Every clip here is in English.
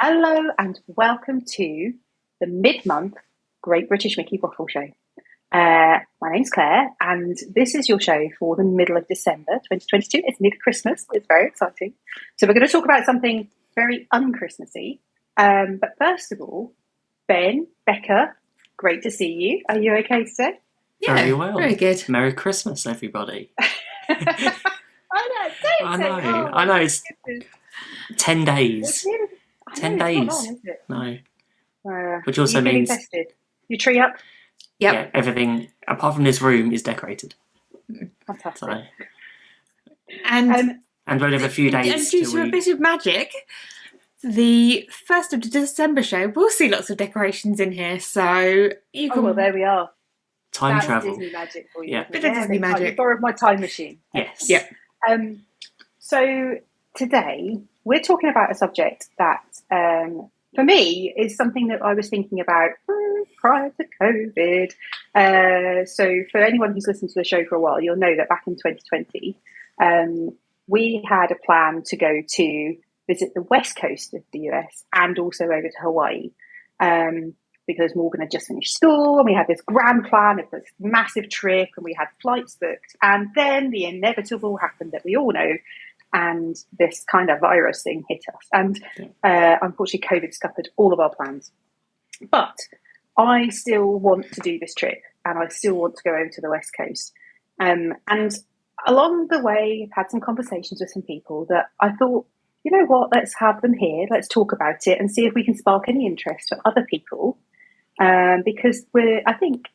Hello and welcome to the mid-month Great British Mickey Waffle Show. My name's Claire, and this is your show for the middle of December 2022. It's near Christmas. It's very exciting. So we're going to talk about something very un-Christmassy. But first of all, Ben, Becca, great to see you. Are you okay today? Yeah, Very well. Very good. Merry Christmas, everybody. I know. It's goodness. 10 days. It's really, 10 it's not days. long, is it? No. Which also you feeling means festive? Your tree up? Yep. yeah, everything apart from this room is decorated. Fantastic. So, And and we'll have a few days and due till to a we... bit of magic, the 1st of December show, we'll see lots of decorations in here. So you can. Oh, well, there we are. time That's travel. Disney magic for you. Yeah. isn't it? Bit of Disney next time magic. You borrowed my time machine. Yes. Yeah. So today we're talking about a subject that, for me, is something that I was thinking about prior to COVID. So for anyone who's listened to the show for a while, you'll know that back in 2020, we had a plan to go to visit the west coast of the US and also over to Hawaii. Because Morgan had just finished school and we had this grand plan of this massive trip and we had flights booked. And then the inevitable happened that we all know, and this kind of virus thing hit us. And unfortunately, COVID scuppered all of our plans. But I still want to do this trip and I still want to go over to the West Coast. And along the way, I've had some conversations with some people that I thought, you know what, let's have them here. Let's talk about it and see if we can spark any interest for other people. Because I think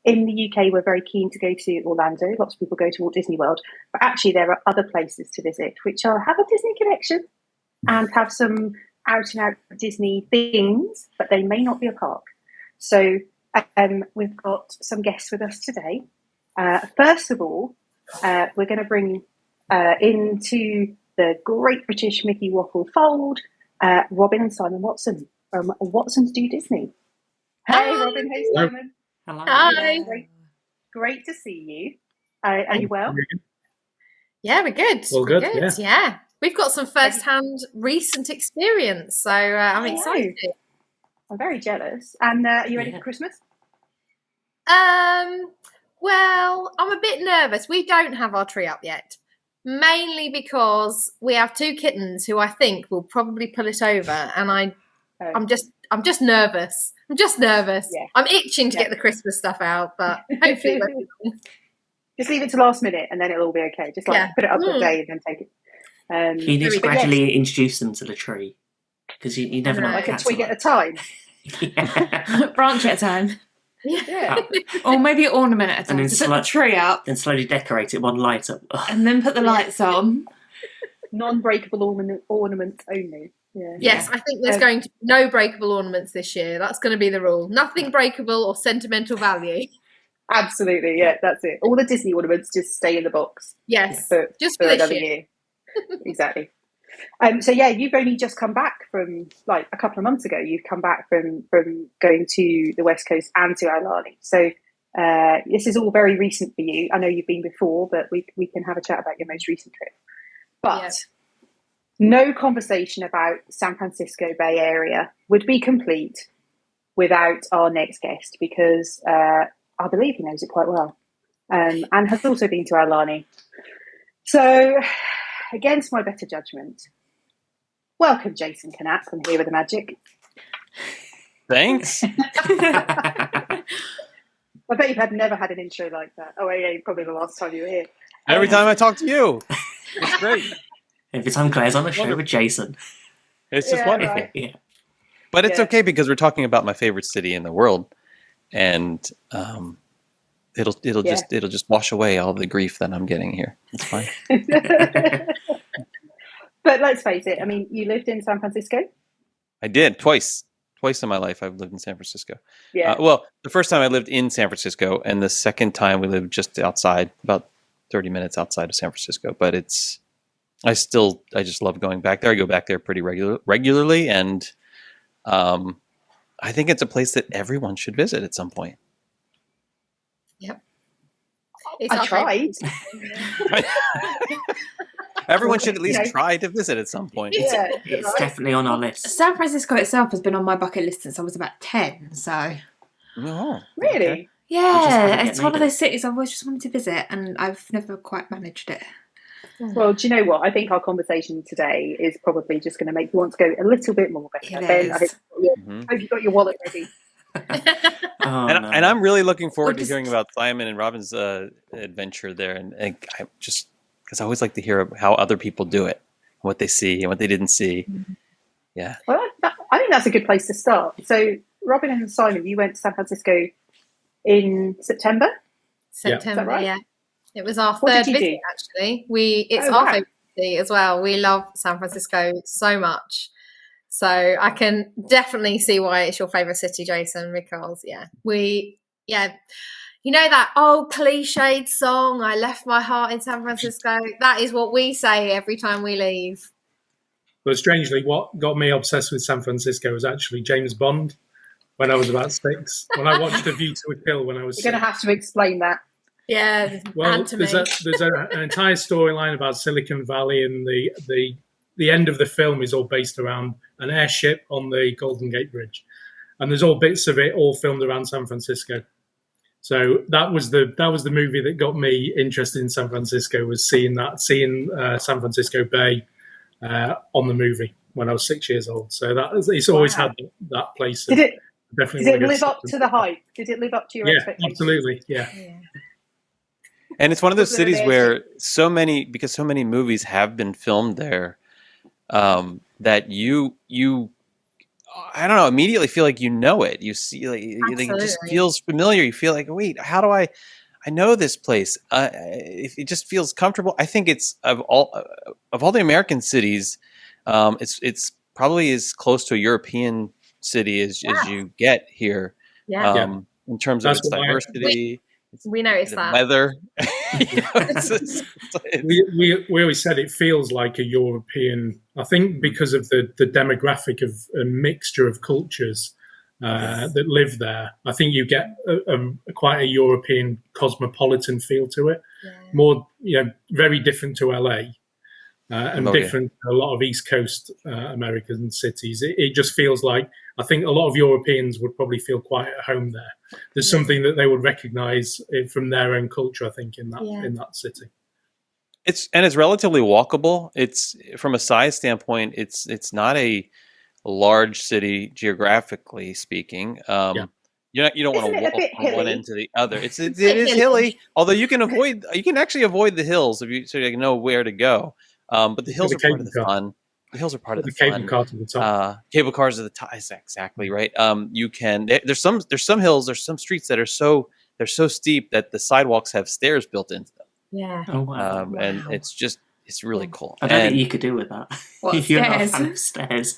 in the UK, we're very keen to go to Orlando. Lots of people go to Walt Disney World, but actually there are other places to visit which have a Disney connection and have some out and out Disney things, but they may not be a park. So we've got some guests with us today. First of all, we're going to bring into the Great British Mickey Waffle fold Robyn and Simon Watson from Watson's Do Disney. Hey, Robyn. Hey, Simon. Hello. Hi. Great to see you. Are you well? Yeah, we're good. All We're good, yeah. We've got some first-hand recent experience, so I'm I know. excited. I'm very jealous. And are you ready for Christmas? Well, I'm a bit nervous. We don't have our tree up yet, mainly because we have 2 kittens who I think will probably pull it over, and I'm just nervous. I'm just nervous. Yeah. I'm itching to get the Christmas stuff out, but hopefully it won't be long. Just leave it to last minute and then it'll all be okay. Just put it up a day and then take it. You need to but gradually introduce them to the tree. Because you never know. Right. like a cats twig are at a time. Yeah. branch at a time, Yeah. or maybe an ornament at a time. And then So put the tree up Then slowly decorate it one light up. Ugh. and then put the lights on. Non-breakable ornaments only. Yeah. Yes, I think there's going to be no breakable ornaments this year. That's going to be the rule. Nothing breakable or sentimental value. Absolutely. Yeah, that's it. All the Disney ornaments just stay in the box. Yes, For just for this another year. year. Exactly. So yeah, you've only just come back from like a couple of months ago. You've come back from going to the West Coast and to Aulani. So this is all very recent for you. I know you've been before, but we can have a chat about your most recent trip. But no conversation about San Francisco Bay Area would be complete without our next guest, because I believe he knows it quite well, and has also been to Aulani. So, against my better judgment, welcome Jason Canapp from Here with the Magic. Thanks. I bet you've never had an intro like that. Oh, yeah, probably the last time you were here. Every time I talk to you, it's great. Every time Claire's on the show with Jason. It's just Yeah, wonderful. right. Yeah. But it's Yeah. okay because we're talking about my favorite city in the world, and it'll just wash away all the grief that I'm getting here. It's fine. But let's face it, I mean, you lived in San Francisco? I did twice in my life. I've lived in San Francisco. Yeah. Well, the first time I lived in San Francisco, and the second time we lived just outside, about 30 minutes outside of San Francisco. But I just love going back there. I go back there pretty regularly, and I think it's a place that everyone should visit at some point. Yep. It's I our tried. favourite. Everyone should at least try to visit at some point. It's definitely on our list. San Francisco itself has been on my bucket list since I was about 10, so... Oh, really? okay. Yeah, it's one of those cities I've always just wanted to visit, and I've never quite managed it. Well, do you know what? I think our conversation today is probably just going to make you want to go a little bit more. Ben, I hope you've got your wallet ready. And I'm really looking forward to hearing about Simon and Robyn's adventure there, and I just because I always like to hear how other people do it, what they see and what they didn't see. Yeah. Well, I think that's a good place to start. So, Robyn and Simon, you went to San Francisco in September. September, right? yeah. It was our What third did you visit, do? actually. It's our favourite city as well. We love San Francisco so much. So I can definitely see why it's your favourite city, Jason, because, you know that old cliched song, I left my heart in San Francisco? That is what we say every time we leave. But strangely, what got me obsessed with San Francisco was actually James Bond when I was about 6. When I watched A View to a Kill when I was 6. You're going to have to explain that. Yeah, well, there's an entire storyline about Silicon Valley, and the end of the film is all based around an airship on the Golden Gate Bridge, and there's all bits of it all filmed around San Francisco. So that was the movie that got me interested in San Francisco, was seeing San Francisco Bay on the movie when I was 6 years old. So it's always had that place. Did it definitely live up to the hype? Did it live up to your expectations? Absolutely, yeah. And it's one of those cities where so many movies have been filmed there that you I don't know, immediately feel like you know it. You see, like it just feels familiar. You feel like, wait, how do I know this place? It just feels comfortable. I think it's of all the American cities, it's probably as close to a European city as you get here. In terms of its diversity. We noticed that. Weather. We always said it feels like a European, I think because of the demographic of a mixture of cultures that live there. I think you get quite a European cosmopolitan feel to it. More, very different to LA and different to a lot of East Coast American cities. It just feels like, I think a lot of Europeans would probably feel quite at home there. There's something that they would recognise from their own culture, I think, in that city. It's relatively walkable. It's from a size standpoint, it's not a large city geographically speaking. You don't want to walk from one end to the other. It is hilly, although you can actually avoid the hills so you know where to go. But the hills are part of the fun. The hills are part of the fun. Cable cars at the top. Cable cars at the top. Exactly right. You can. There's some hills. There's some streets that are so steep that the sidewalks have stairs built into them. Yeah. Oh wow. And it's really cool. I don't think you could do with that. What, if you're not a stairs? fan of stairs.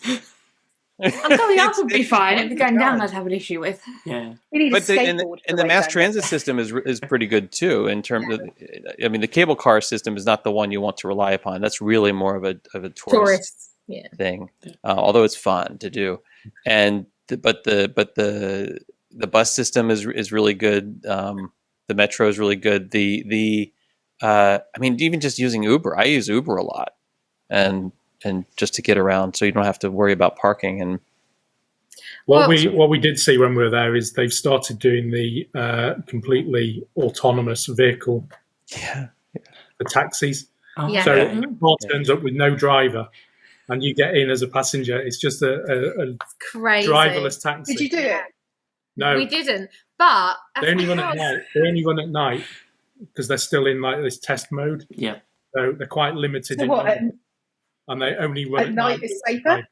I'm going up would be fine. It'd be going down I'd have an issue with. Yeah. But the mass transit system is pretty good too. In terms of, the cable car system is not the one you want to rely upon. That's really more of a tourist thing. Although it's fun to do, but the bus system is really good. The metro is really good. Even just using Uber, I use Uber a lot, and just to get around, so you don't have to worry about parking. And what we did see when we were there is they've started doing the completely autonomous vehicle, the taxis. So the car turns up with no driver, and you get in as a passenger. It's just a crazy driverless taxi. Did you do it? No, we didn't. But they only run at night. They only run at night because they're still in like this test mode. Yeah. So they're quite limited. And they only run at night. Is safer.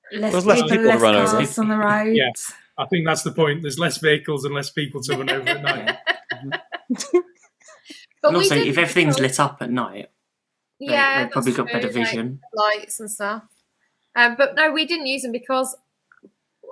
There's less people to run over on the roads. Yeah, I think that's the point. There's less vehicles and less people to run over at night. But also, if everything's lit up at night, they've probably got better vision, lights and stuff. But no, we didn't use them because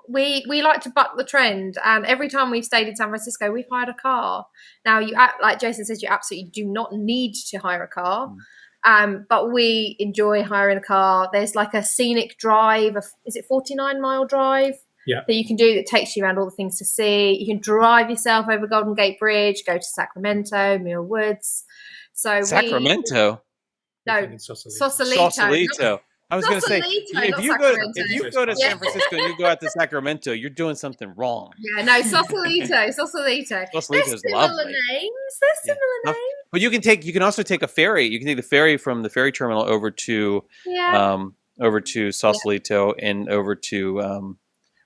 we like to buck the trend, and every time we've stayed in San Francisco, we've hired a car. Now, like Jason says, you absolutely do not need to hire a car. But we enjoy hiring a car. There's like a scenic drive, is it 49-mile drive? Yeah. That you can do that takes you around all the things to see. You can drive yourself over Golden Gate Bridge, go to Sacramento, Muir Woods. So Sacramento? thinking Sausalito. Sausalito. I was going to say, if you go to Yeah. San Francisco and you go out to Sacramento, you're doing something wrong. Yeah, no, Sausalito. Sausalito. Sausalito's They're lovely. similar names. They're similar names. But you can also take a ferry. You can take the ferry from the ferry terminal over to Sausalito and over to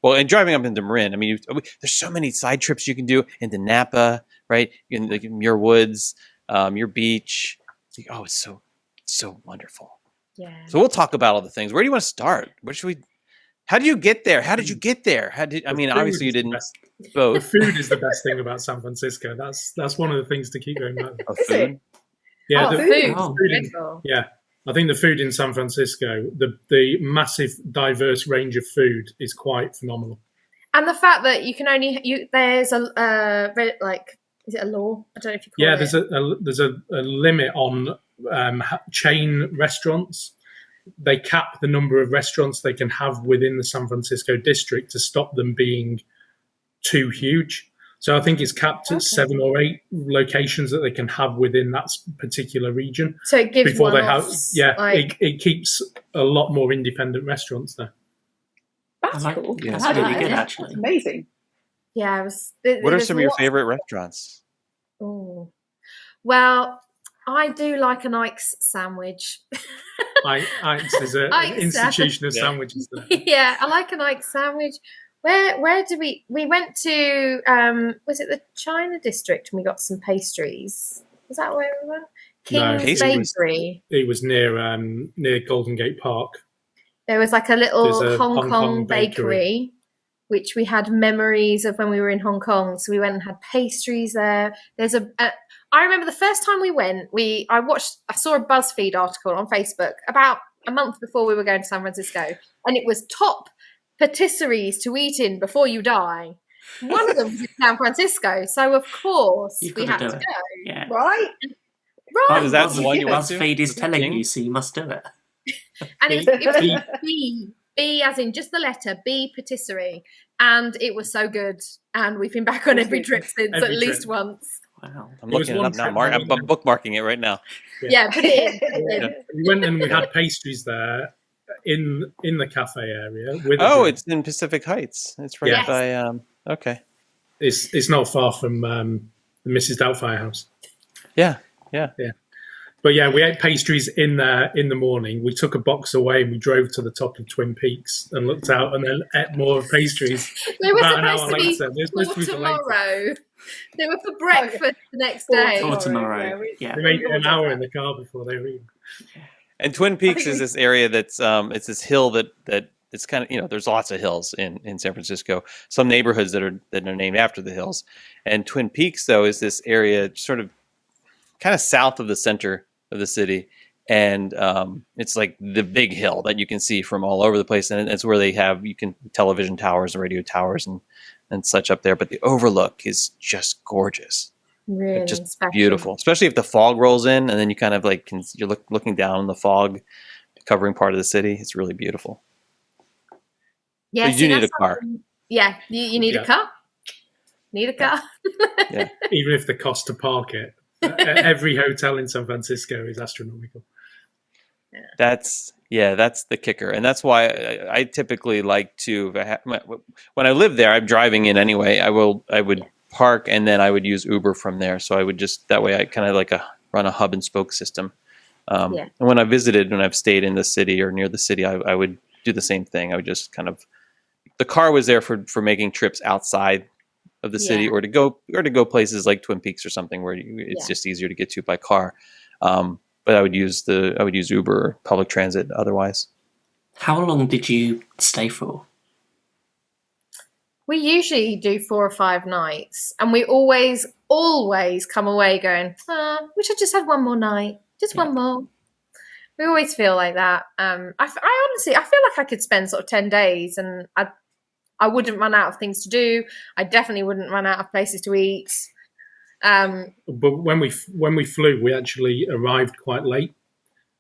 and driving up into Marin. I mean, there's so many side trips you can do into Napa, right? You can like Muir Woods, Muir Beach. It's so wonderful. Yeah. So we'll talk about all the things. Where do you want to start? Where should we? How do you get there? How did you get there? Obviously you didn't. Both. The food is the best thing about San Francisco. That's one of the things to keep going back. Food? Yeah, the food. Yeah, I think the food in San Francisco, the massive, diverse range of food is quite phenomenal. And the fact that you can only there's a is it a law? I don't know if you call it. Yeah, there's a limit on chain restaurants. They cap the number of restaurants they can have within the San Francisco district to stop them being too huge. So I think it's capped at 7 or 8 locations that they can have within that particular region. So it gives before they have, it keeps a lot more independent restaurants there. That's cool. Yeah, that's really good, actually. That's amazing. Yeah, what are some of your favorite restaurants? Oh, well, I do like an Ike's sandwich. Ike's is an institution of sandwiches there. Yeah, I like an Ike's sandwich. Where did we went to? Was it the China district? And we got some pastries. Was that where we were? King's Bakery. It was near Golden Gate Park. There was like a little Hong Kong bakery, which we had memories of when we were in Hong Kong. So we went and had pastries there. There's I remember the first time we went, I saw a BuzzFeed article on Facebook about a month before we were going to San Francisco, and it was top patisseries to eat in before you die. One of them was in San Francisco, so of course we had to go. Yeah. Right. Oh, is that the one you want to? BuzzFeed is telling you, so you must do it. And it was B as in just the letter B patisserie, and it was so good. And we've been back on every trip since, at least once. Wow. I'm looking it up now. I'm bookmarking it right now. Yeah, put it in. Yeah. We went and we had pastries there in the cafe area. It's in Pacific Heights. It's right by. Okay. It's not far from the Mrs. Doubtfire house. Yeah. But yeah, we ate pastries in there in the morning. We took a box away and we drove to the top of Twin Peaks and looked out and then ate more pastries. They were supposed to be for tomorrow. They were for breakfast the next day. For tomorrow. Yeah. They made an hour in the car before they were eating. And Twin Peaks is this area that's it's this hill that it's kind of, there's lots of hills in San Francisco. Some neighborhoods that are named after the hills. And Twin Peaks though is this area sort of kind of south of the center of the city, and it's like the big hill that you can see from all over the place, and it's where they have television towers and radio towers and such up there. But the overlook is just gorgeous, really just special. Beautiful, especially if the fog rolls in, and then you kind of like you're looking down on the fog covering part of the city. It's really beautiful. Yeah, but you do need a car. Yeah, you need a car. Need a car. Yeah. Even if the cost to park it. Every hotel in San Francisco is astronomical. That's the kicker, and that's why I typically like to. When I live there, I'm driving in anyway. I would park and then I would use Uber from there. So I would that way I kind of run a hub and spoke system. And when I've stayed in the city or near the city, I would do the same thing. I would just the car was there for making trips outside of the city, or to go places like Twin Peaks or something where it's just easier to get to by car. But I would use Uber or public transit otherwise. How long did you stay for? We usually do 4 or 5 nights, and we always come away going, we should just have one more night, just one more. We always feel like that. I honestly, I feel like I could spend sort of 10 days and I wouldn't run out of things to do. I definitely wouldn't run out of places to eat. But when we flew, we actually arrived quite late,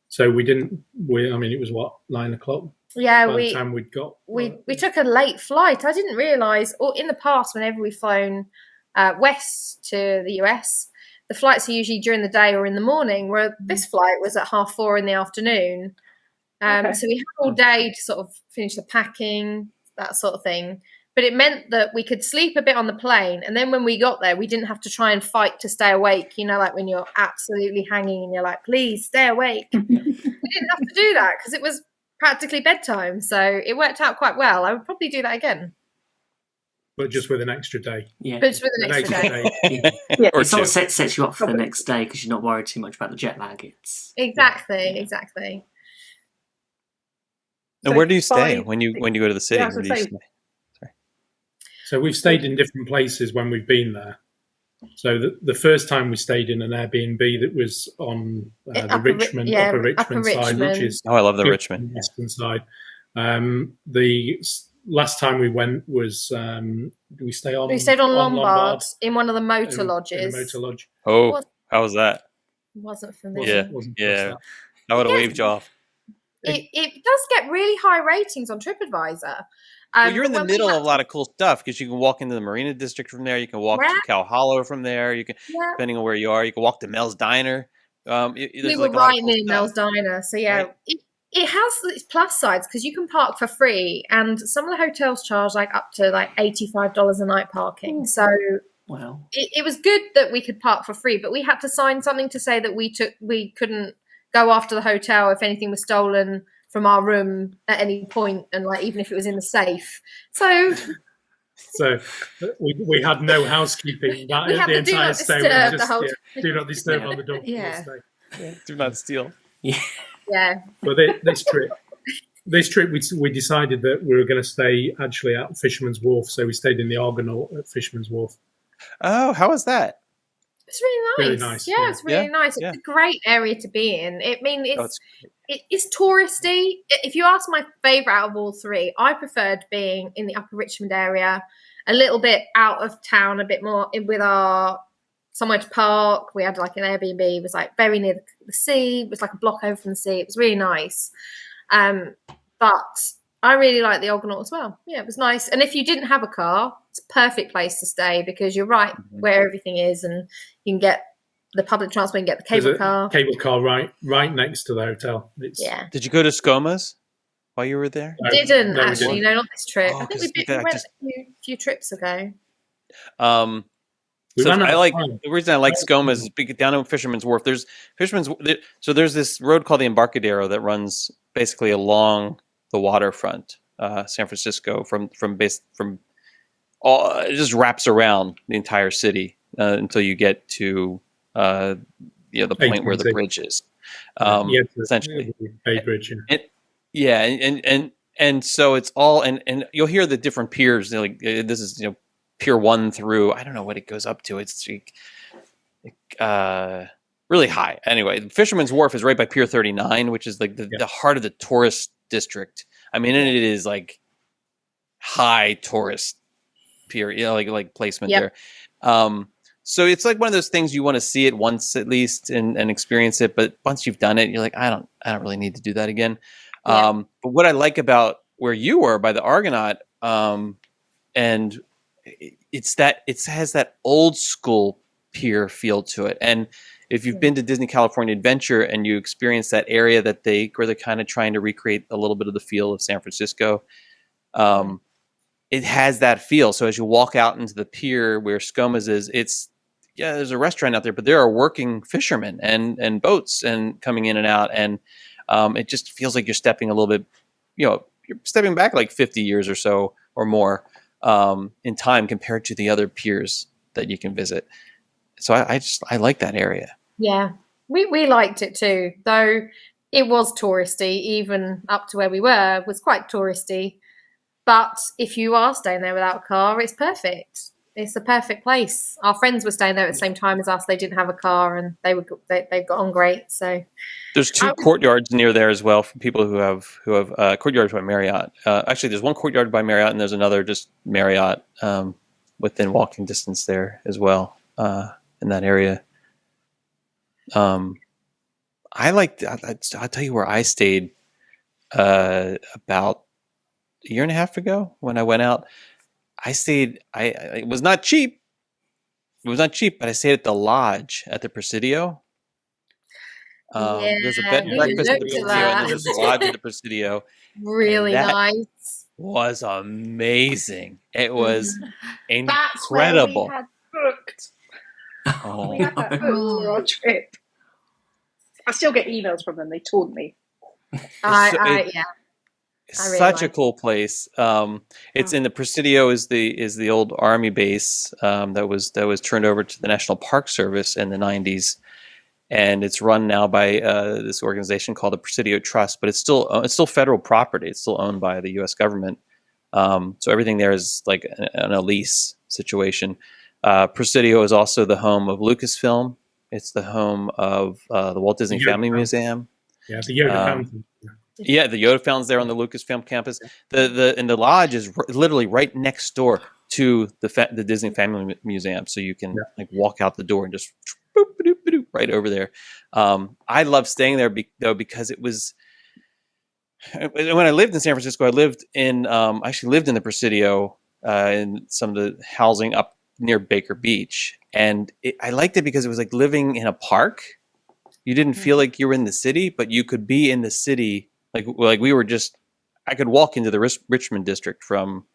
so we didn't. It was 9 o'clock. Yeah, by the time we took a late flight. I didn't realise, or in the past, whenever we've flown west to the US, the flights are usually during the day or in the morning, where this flight was at 4:30 in the afternoon. So we had all day to sort of finish the packing, that sort of thing. But it meant that we could sleep a bit on the plane. And then when we got there, we didn't have to try and fight to stay awake. You know, like when you're absolutely hanging and you're like, please stay awake. We didn't have to do that because it was practically bedtime. So it worked out quite well. I would probably do that again. But just with an extra day. Yeah. But just with an extra day. Yeah. Or It sort two. of sets you up for the next day because you're not worried too much about the jet lag. Exactly. And where do you stay when you go to the city? Yeah, Where do you stay? So we've stayed in different places when we've been there. So the first time we stayed in an Airbnb that was on the Upper Richmond side, which is I love the Richmond western side. The last time we went was we stayed on Lombard in one of the motor lodges. In a motor lodge. Oh, how was that? Wasn't for me. Yeah. I would have waved you off. It does get really high ratings on TripAdvisor. Well, you're in the middle of a lot of cool stuff because you can walk into the Marina District from there. You can walk to Cow Hollow from there. You can, depending on where you are, you can walk to Mel's Diner. We were right near Mel's Diner, so yeah, right? It has its plus sides because you can park for free, and some of the hotels charge like up to like $85 a night parking. So wow, it was good that we could park for free, but we had to sign something to say that we couldn't go after the hotel if anything was stolen from our room at any point, and like even if it was in the safe. So we had no housekeeping the entire stay. Do not disturb on the door. Yeah. Do not steal. Yeah. But this trip we decided that we were going to stay actually at Fisherman's Wharf, so we stayed in the Argonaut at Fisherman's Wharf. Oh, how was that? It's really nice. Yeah, it's really nice. It's a great area to be in. It's touristy. If you ask my favourite out of all three, I preferred being in the Upper Richmond area, a little bit out of town, a bit more with our somewhere to park. We had like an Airbnb. It was like very near the sea. It was like a block over from the sea. It was really nice. But I really like the Argonaut as well. Yeah, it was nice. And if you didn't have a car, it's a perfect place to stay because you're right where everything is, and you can get the public transport and get the cable car. Cable car right next to the hotel. Did you go to ScoMa's while you were there? No, didn't actually. No, not this trip. I think we went a few trips ago. The reason I like ScoMa's is because down at Fisherman's Wharf. There's this road called the Embarcadero that runs basically along the waterfront, San Francisco, it just wraps around the entire city until you get to the point where the bridge is. Essentially, Bay Bridge. And so it's all and you'll hear the different piers. Like this is Pier 1 through I don't know what it goes up to. It's really high. Anyway, Fisherman's Wharf is right by Pier 39, which is like the heart of the tourist district. I mean, and it is like high tourist pier, like placement there. So it's like one of those things you want to see it once at least and experience it. But once you've done it, you're like, I don't really need to do that again. But what I like about where you were by the Argonaut, and it's that it has that old school pier feel to it. And if you've been to Disney California Adventure and you experience that area where they're kind of trying to recreate a little bit of the feel of San Francisco, it has that feel. So as you walk out into the pier where ScoMa's is, there's a restaurant out there, but there are working fishermen and boats and coming in and out. And it just feels like you're stepping a little bit, you're stepping back like 50 years or so or more in time compared to the other piers that you can visit. So I like that area. Yeah, we liked it too, though it was touristy. Even up to where we were was quite touristy. But if you are staying there without a car, it's perfect. It's the perfect place. Our friends were staying there at the same time as us. They didn't have a car, and they've got on great. So there's two courtyards near there as well for people who have courtyards by Marriott. Actually, there's one courtyard by Marriott, and there's another just Marriott within walking distance there as well in that area. I'll tell you where I stayed about a year and a half ago when I went out. It was not cheap, it was not cheap, but I stayed at the lodge at the Presidio. There's a bed and breakfast at the Presidio, and then there's a lodge at the Presidio. Really nice. Was amazing. It was incredible. That's where we had booked. Oh, We had that booked for our trip. I still get emails from them. They taunt me. It's such a cool place. It's in the Presidio is the old army base that was turned over to the National Park Service in the 90s, and it's run now by this organization called the Presidio Trust. But it's still federal property. It's still owned by the U.S. government. So everything there is like a lease situation. Presidio is also the home of Lucasfilm. It's the home of the Walt Disney Family Museum. Yeah, the Yoda Fountain. Yeah, the Yoda Fountain's there on the Lucasfilm campus. The lodge is literally right next door to the Disney Family Museum, so you can like walk out the door and just boop, boop, boop, right over there. I love staying there though because it was when I lived in San Francisco. I actually lived in the Presidio in some of the housing up near Baker Beach, and I liked it because it was like living in a park. You didn't feel like you were in the city, but you could be in the city. Like we were I could walk into the Richmond district from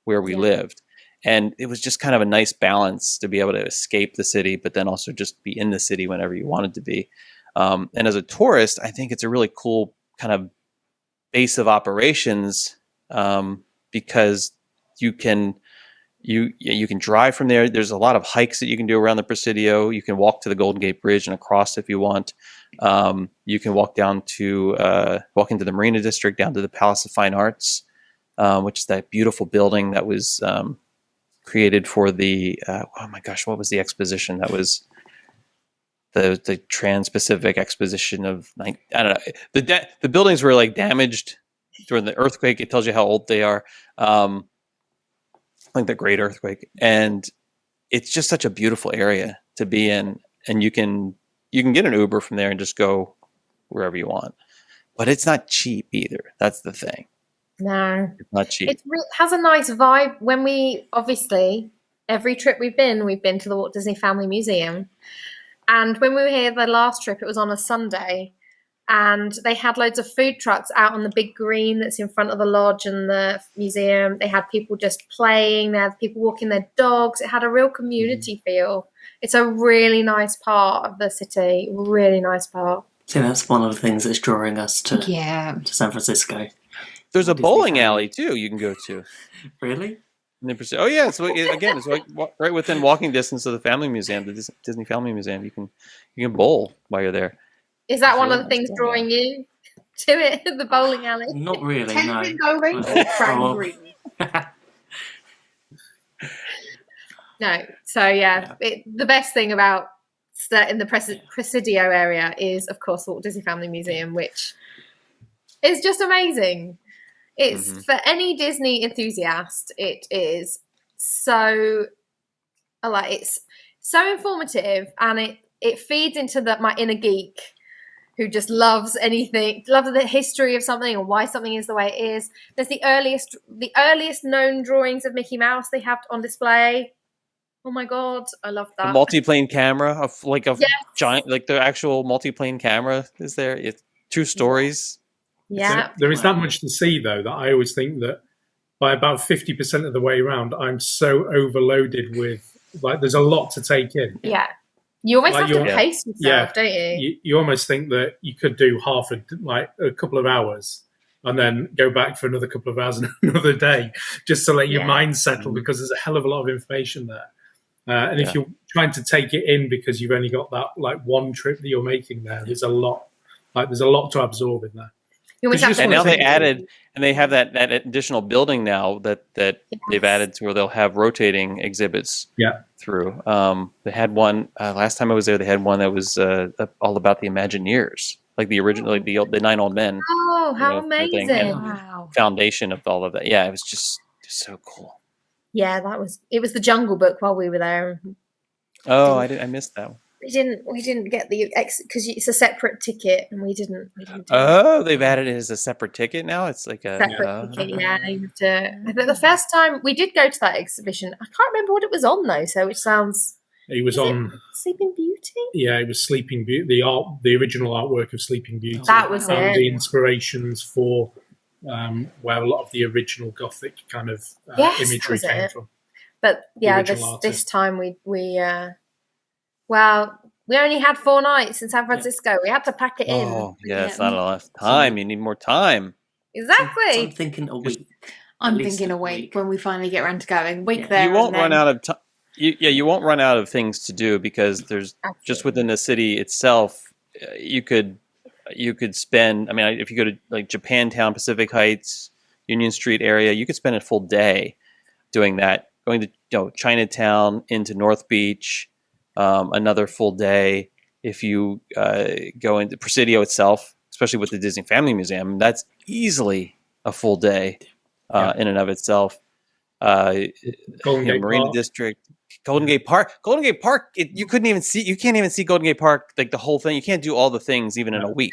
where we lived. And it was just kind of a nice balance to be able to escape the city, but then also just be in the city whenever you wanted to be. And as a tourist, I think it's a really cool kind of base of operations because you can drive from there. There's a lot of hikes that you can do around the Presidio. You can walk to the Golden Gate Bridge and across if you want. You can walk into the Marina District, down to the Palace of Fine Arts, which is that beautiful building that was created for the oh my gosh, what was the exposition? That was the Trans-Pacific Exposition of I don't know. The buildings were like damaged during the earthquake. It tells you how old they are. Like the Great Earthquake, and it's just such a beautiful area to be in, and you can get an Uber from there and just go wherever you want, but it's not cheap either. That's the thing. No, it's not cheap. It has a nice vibe. When we obviously every trip we've been to the Walt Disney Family Museum, and when we were here the last trip, it was on a Sunday. And they had loads of food trucks out on the big green that's in front of the lodge and the museum. They had people just playing. They had people walking their dogs. It had a real community feel. It's a really nice part of the city. Really nice part. See, that's one of the things that's drawing us to San Francisco. There's a bowling alley too you can go to. Really? Oh yeah. So again, it's like right within walking distance of the Family Museum, the Disney Family Museum. You can bowl while you're there. Is that one of the things drawing you to it, the bowling alley? Not really, no. Bowling or Frank Green? No. So, the best thing about in the Presidio area is, of course, the Walt Disney Family Museum, which is just amazing. It's for any Disney enthusiast, it is so, it's so informative, and it feeds into my inner geek who just loves the history of something or why something is the way it is. There's the earliest known drawings of Mickey Mouse they have on display. Oh my God, I love that. The multiplane camera of giant, like the actual multiplane camera is there. It's 2 stories. Yeah. There is that much to see though, that I always think that by about 50% of the way around, I'm so overloaded with, like, there's a lot to take in. Yeah. You almost have to pace yourself, don't you? You almost think that you could do a couple of hours and then go back for another couple of hours and another day just to let your mind settle, because there's a hell of a lot of information there. And if you're trying to take it in because you've only got that like one trip that you're making there, there's a lot to absorb in there. And now they added, and they have that additional building now that they've added to where they'll have rotating exhibits through. They had one last time I was there. They had one that was all about the Imagineers, like the original, like the 9 Old Men. Oh, how amazing! Wow. Foundation of all of that. Yeah, it was just so cool. Yeah, it was the Jungle Book while we were there. Oh, I missed that one. We didn't get the because it's a separate ticket, and we didn't they've added it as a separate ticket now. It's like a separate ticket. Yeah, you have to. The first time we did go to that exhibition, I can't remember what it was on though. So it sounds He was on Sleeping Beauty. Yeah, it was Sleeping Beauty. The original artwork of Sleeping Beauty. That was it. The inspirations for where a lot of the original Gothic kind of imagery came from. But yeah, this time we only had 4 nights in San Francisco. We had to pack it in. Oh, yeah, it's not enough time. You need more time. Exactly. So I'm thinking a week. I'm thinking a week when we finally get around to going. Week there. You won't run out of time. You won't run out of things to do because there's just within the city itself. You could spend. I mean, if you go to like Japantown, Pacific Heights, Union Street area, you could spend a full day doing that. Going to Chinatown into North Beach, another full day. If you go into Presidio itself, especially with the Disney Family Museum, that's easily a full day in and of itself. Marina District. Golden Gate Park. You can't even see Golden Gate Park, like the whole thing. You can't do all the things even in a week.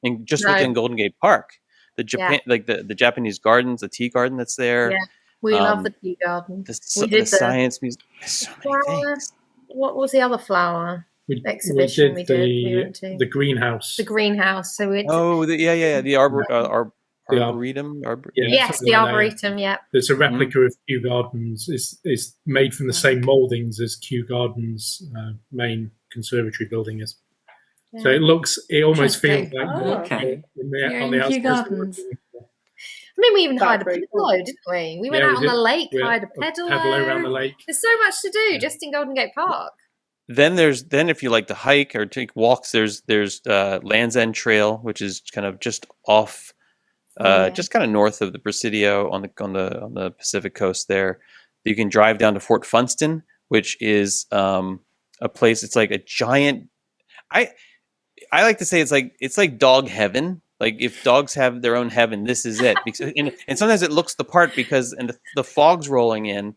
And just within Golden Gate Park, the Japanese gardens, the tea garden that's there. Yeah, we love the tea garden. The science museum. So many things. What was the other flower exhibition we went to? The greenhouse. The greenhouse. So we. The Arboretum. Yes, the Arboretum. Yeah. There's a replica of Kew Gardens. Is made from the same mouldings as Kew Gardens' main conservatory building is. Yeah. So it almost feels like on the Kew Gardens. I mean, we even hired a pedalo, didn't we? We went out on the lake, hired a pedalo around the lake. There's so much to do just in Golden Gate Park. Then if you like to hike or take walks, there's Land's End Trail, which is kind of just off. Just kind of north of the Presidio on the Pacific coast there. You can drive down to Fort Funston, which is a place. It's like a giant. I like to say it's like dog heaven. Like if dogs have their own heaven, this is it. Because and sometimes it looks the part because the fog's rolling in,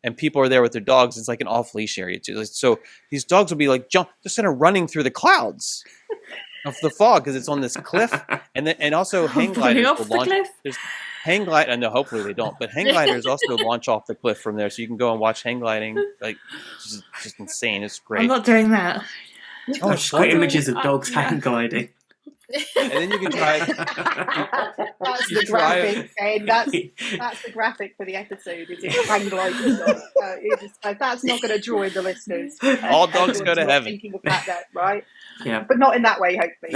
and people are there with their dogs. It's like an off leash area too. So these dogs will be like just kind of running through the clouds of the fog because it's on this cliff, and also hang gliders will launch. There's hang glide. No, hopefully they don't. But hang gliders also launch off the cliff from there, so you can go and watch hang gliding. Like just insane. It's great. I'm not doing that. Oh, great images of dogs hang gliding. And then you can drive. That's the graphic. That's the graphic for the episode. Is it hang gliding dogs? That's not going to draw in the listeners. All dogs go to heaven. Thinking of that, right? Yeah, but not in that way. Hopefully.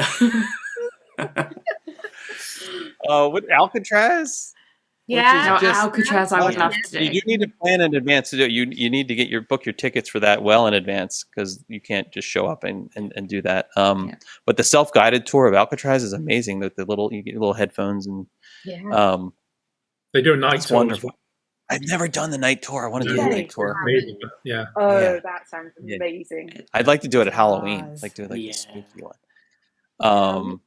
With Alcatraz. Yeah, Alcatraz. I would love to do. You do need to plan in advance to do it. You need to book your tickets for that well in advance because you can't just show up and do that. But the self-guided tour of Alcatraz is amazing. You get little headphones and they do a night tour. Wonderful. I've never done the night tour. I want to do the night tour. Maybe, yeah. Oh, that sounds amazing. I'd like to do it at Halloween. I'd like to do the spooky one.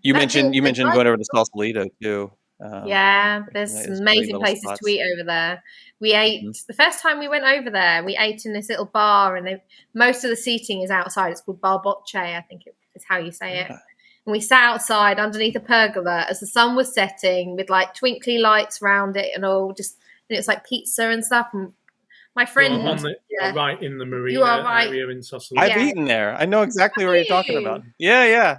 You mentioned going over to Sausalito too. There's some amazing places to eat over there. We ate the first time we went over there. We ate in this little bar, and most of the seating is outside. It's called Bar Bocce, I think is how you say it. And we sat outside underneath a pergola as the sun was setting, with like twinkly lights around it, and it's like pizza and stuff. And my friend, you're right in the marina area in Sausalito. I've eaten there. I know exactly what you're talking about. Yeah.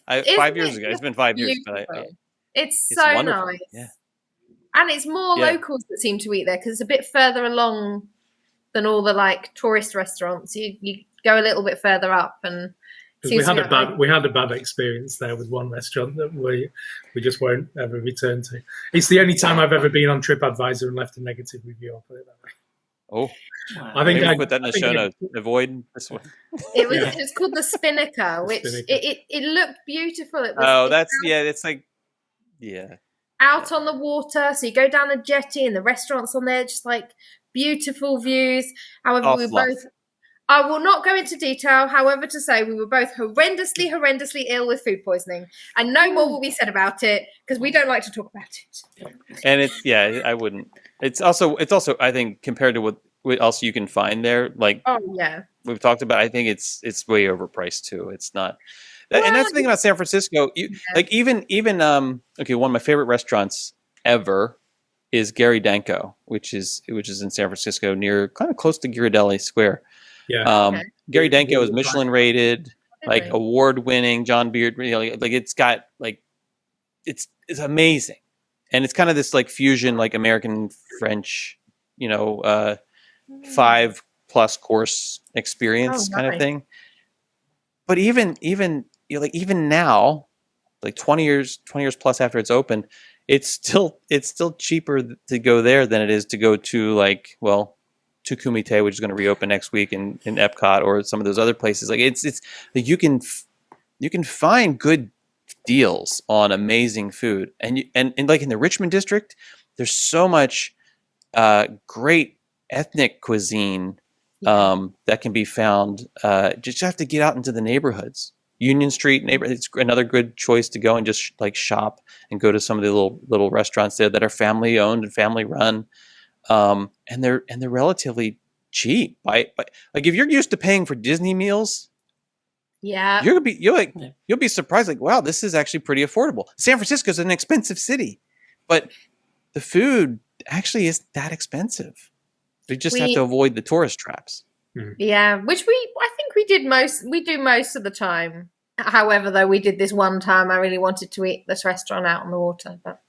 5 years ago. It's been 5 years, but it's so nice. Yeah. And it's more locals that seem to eat there because it's a bit further along than all the like tourist restaurants. You go a little bit further up, and we had a bad experience there with one restaurant that we just won't ever return to. It's the only time I've ever been on TripAdvisor and left a negative review. I'll put it that way. Oh, I think I put that in the show notes. Avoid this one. It's called the Spinnaker, which it looked beautiful. It's like out on the water. So you go down a jetty, and the restaurants on there, just like beautiful views. However, I will not go into detail. However, to say we were both horrendously ill with food poisoning, and no more will be said about it because we don't like to talk about it. And I wouldn't. It's also I think compared to what else you can find there, like we've talked about, I think it's way overpriced too. It's not. And that's the thing about San Francisco. Like even one of my favorite restaurants ever is Gary Danko, which is in San Francisco, near kind of close to Ghirardelli Square. Yeah. Gary Denko is Michelin rated, like award winning. John Beard, like it's got like it's amazing, and it's kind of this like fusion, like American French, 5+ course experience kind of thing. But even now, like 20 years plus after it's open, it's still cheaper to go there than it is to go to to Kumite, which is going to reopen next week in Epcot, or some of those other places. Like it's like you can find good deals on amazing food, and like in the Richmond district, there's so much great ethnic cuisine that can be found. Just have to get out into the neighborhoods. Union Street neighborhood, it's another good choice to go and just like shop and go to some of the little restaurants there that are family owned and family run. And they're relatively cheap. Like if you're used to paying for Disney meals, you'll be surprised. Like, wow, this is actually pretty affordable. San Francisco is an expensive city, but the food actually isn't that expensive. You just have to avoid the tourist traps. Yeah, which I think we do most of the time. However, though, we did this one time. I really wanted to eat this restaurant out on the water, but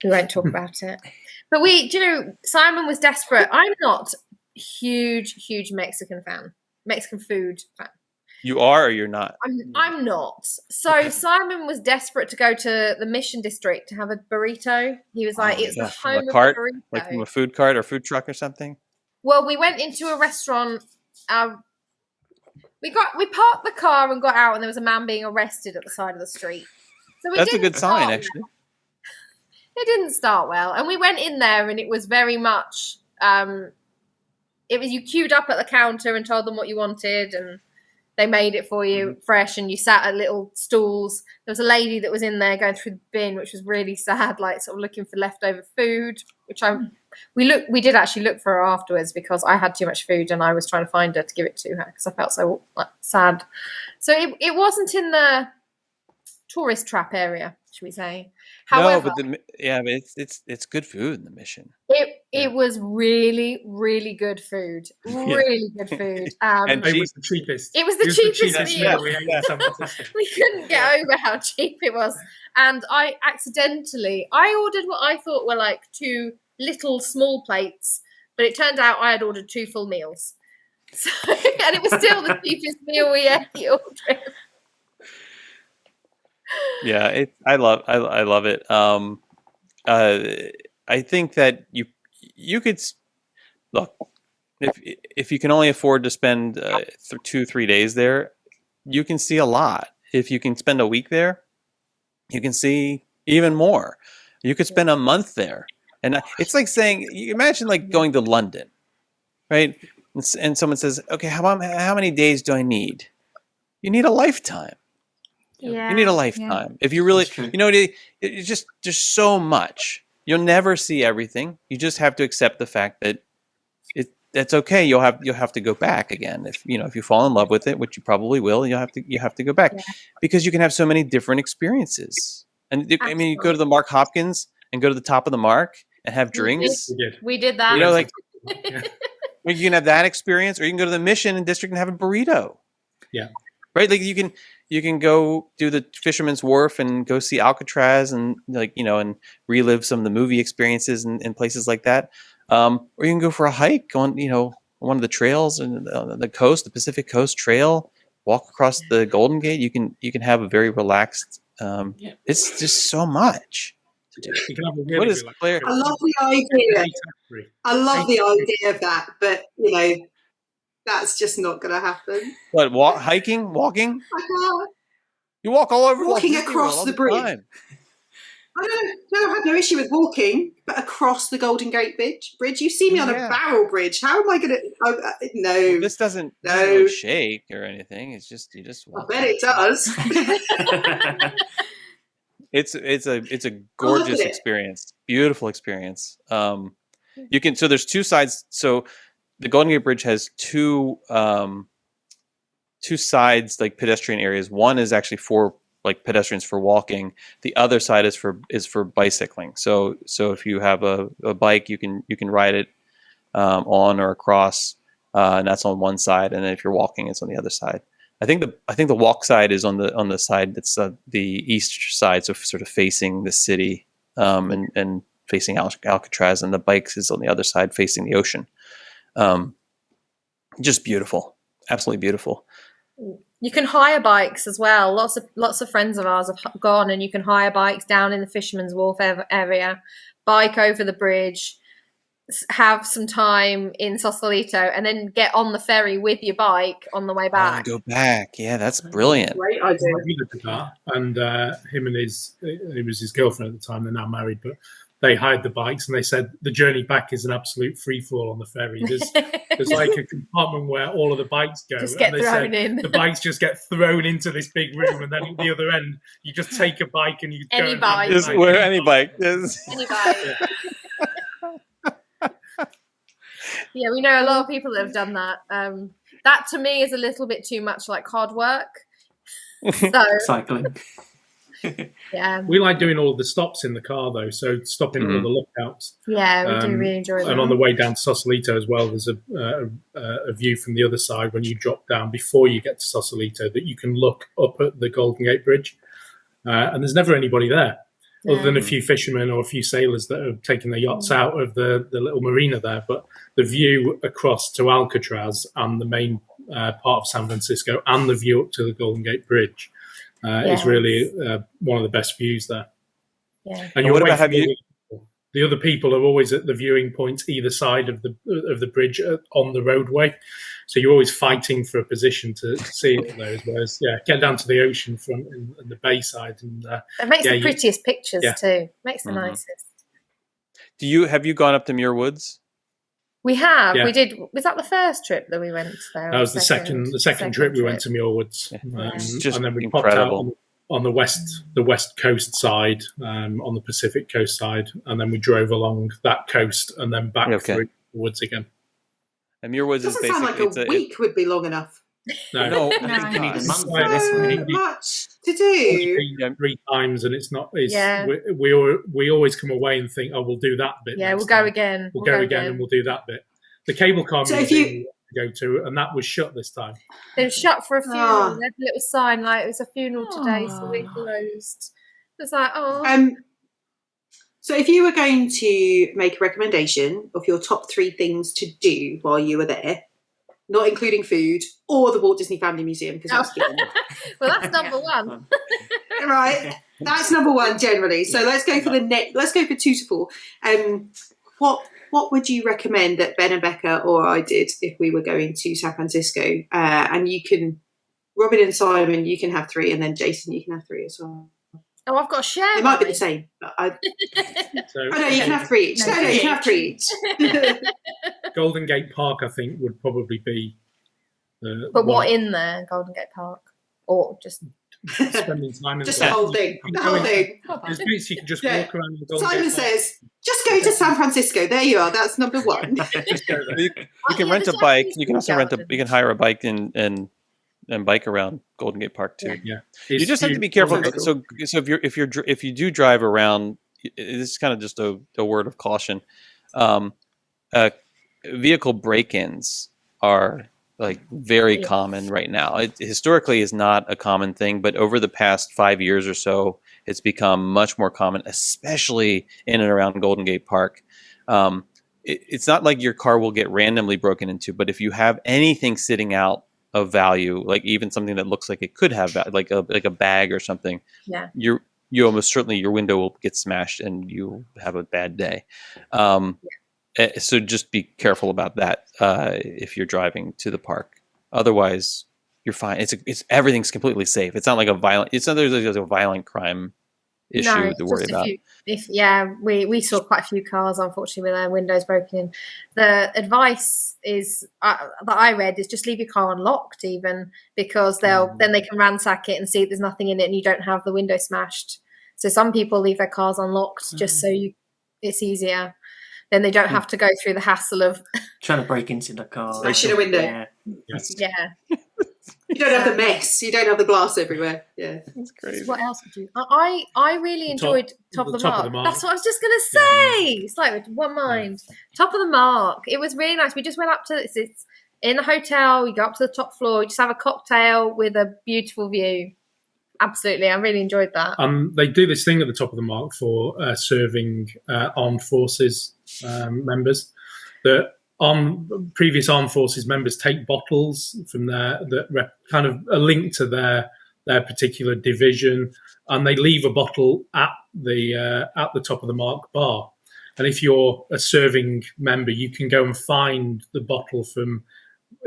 we won't talk about it. But Simon was desperate. I'm not a huge Mexican food fan. You are, or you're not? I'm not. So Simon was desperate to go to the Mission District to have a burrito. He was like, "It's the home of a burrito." Like from a food cart or food truck or something. Well, we went into a restaurant. We parked the car and got out, and there was a man being arrested at the side of the street. So that's a good sign, actually. It didn't start well, and we went in there, and it was very much. You queued up at the counter and told them what you wanted, and they made it for you fresh, and you sat at little stools. There was a lady that was in there going through the bin, which was really sad, like sort of looking for leftover food, which we did actually look for her afterwards because I had too much food and I was trying to find her to give it to her because I felt so sad. So it wasn't in the tourist trap area, should we say? However, but it's good food in the Mission. It was really, really good food. Really good food. And it was the cheapest. It was the cheapest meal. We couldn't get over how cheap it was. And I ordered what I thought were like 2 little small plates, but it turned out I had ordered 2 full meals. So, and it was still the cheapest meal we ordered. Yeah, I love it. I think that you could look if you can only afford to spend 2-3 days there, you can see a lot. If you can spend a week there, you can see even more. You could spend a month there, and it's like saying, you imagine like going to London, right? And someone says, "Okay, how many days do I need?" You need a lifetime. Yeah, you need a lifetime. If you really, it's just there's so much. You'll never see everything. You just have to accept the fact that that's okay. You'll have to go back again if you fall in love with it, which you probably will. You have to go back because you can have so many different experiences. And I mean, you go to the Mark Hopkins and go to the top of the Mark and have drinks. We did that. You can have that experience, or you can go to the Mission District and have a burrito. Yeah. Right. Like you can go do the Fisherman's Wharf and go see Alcatraz and and relive some of the movie experiences in places like that. Or you can go for a hike on one of the trails and the coast, the Pacific Coast Trail. Walk across the Golden Gate. You can have a very relaxed. It's just so much to do. You can have a really I love the idea. I love the idea of that, but that's just not going to happen. What, hiking, walking? I can't. You walk all over. Walking across the bridge. I have no issue with walking, but across the Golden Gate Bridge. You see me on a barrel bridge. How am I going to? No. Well, this doesn't shake or anything. It's just you just walk. I bet it does. It's a gorgeous experience, beautiful experience. You can there's 2 sides. So the Golden Gate Bridge has 2 sides, like pedestrian areas. One is actually for like pedestrians for walking. The other side is for bicycling. So if you have a bike, you can ride it on or across. and that's on one side. And then if you're walking, it's on the other side. I think the walk side is on the side that's the east side, so sort of facing the city and facing Alcatraz, and the bikes is on the other side facing the ocean. Just beautiful, absolutely beautiful. You can hire bikes as well. Lots of friends of ours have gone, and you can hire bikes down in the Fisherman's Wharf area, bike over the bridge, have some time in Sausalito, and then get on the ferry with your bike on the way back. Go back. Yeah, that's brilliant. Great idea. He looked at that, and him and it was his girlfriend at the time. They're now married, but they hired the bikes, and they said the journey back is an absolute free fall on the ferry. There's like a compartment where all of the bikes go, just get thrown in. The bikes just get thrown into this big room, and then at the other end, you just take a bike and you any go bike, just where any bike is. Any bike. Yeah, we know a lot of people that have done that. That to me is a little bit too much like hard work. So Cycling. yeah, we like doing all the stops in the car though, so stopping at all the lookouts. Yeah, we do really enjoy that. And on the way down to Sausalito as well, there's a view from the other side when you drop down before you get to Sausalito that you can look up at the Golden Gate Bridge, and there's never anybody there. Other than a few fishermen or a few sailors that have taken their yachts out of the little marina there. But the view across to Alcatraz and the main part of San Francisco and the view up to the Golden Gate Bridge is really one of the best views there. Yeah. And what about the other people are always at the viewing points either side of the bridge on the roadway. So you're always fighting for a position to see it there, whereas get down to the ocean front and the bay side, and it makes the prettiest pictures too. Makes the nicest. Have you gone up to Muir Woods? We have. Yeah. We did. Was that the first trip that we went there? That was the second trip we went to Muir Woods, just and then we incredible. popped out on the west coast side, on the Pacific coast side, and then we drove along that coast and then back through the woods again. And Muir Woods doesn't is sound like a week would be long enough. No, I think you need a month for this. So much to do. 3 times, and it's not. We always come away and think, oh, we'll do that bit. Yeah, we'll go again. We'll go again, and we'll do that bit. The cable car museum we go to, and that was shut this time. They were shut for a funeral. They had a little sign like it was a funeral today, so we closed. It was like, So if you were going to make a recommendation of your top 3 things to do while you were there, not including food or the Walt Disney Family Museum, because well, that's number 1. Right, that's number 1 generally. So let's go for let's go for 2 to 4. What would you recommend that Ben and Becca or I did if we were going to San Francisco? And you can, Robyn and Simon, you can have 3, and then Jason, you can have 3 as well. Oh, I've got a share. It might be the same. No, you can have 3 each. No, you can have 3 each. Golden Gate Park, I think, would probably be. But what in there, Golden Gate Park, or just spending time in just the whole thing. The whole thing. There's bits you can just walk around. The Golden Simon Gate says, "Just go to San Francisco." There you are. That's number 1. Just go there. You can rent a bike. You can also You can hire a bike and bike around Golden Gate Park too. Yeah. You just have to be careful. So if you do drive around, this is kind of just a word of caution. Vehicle break-ins are like very common right now. It historically is not a common thing, but over the past 5 years or so, it's become much more common, especially in and around Golden Gate Park. It's not like your car will get randomly broken into, but if you have anything sitting out of value, like even something that looks like it could have like a bag or something, you almost certainly your window will get smashed and you have a bad day. So just be careful about that if you're driving to the park. Otherwise, you're fine. It's everything's completely safe. It's not like there's a violent crime issue to worry about. We saw quite a few cars, unfortunately, with their windows broken in. The advice is that I read is just leave your car unlocked, even, because then they can ransack it and see if there's nothing in it and you don't have the window smashed. So some people leave their cars unlocked just so it's easier. Then they don't have to go through the hassle of trying to break into the car, smashing a window. Yeah. You don't have the mess. You don't have the glass everywhere. Yeah, that's crazy. What else would you? I really enjoyed Top of the Mark. That's what I was just going to say. It's like with one mind. Top of the Mark. It was really nice. We just went up to it's in the hotel. You go up to the top floor, you just have a cocktail with a beautiful view. Absolutely, I really enjoyed that. They do this thing at the top of the Mark for serving armed forces members. That previous armed forces members take bottles from kind of a link to their particular division, and they leave a bottle at the top of the Mark bar. And if you're a serving member, you can go and find the bottle from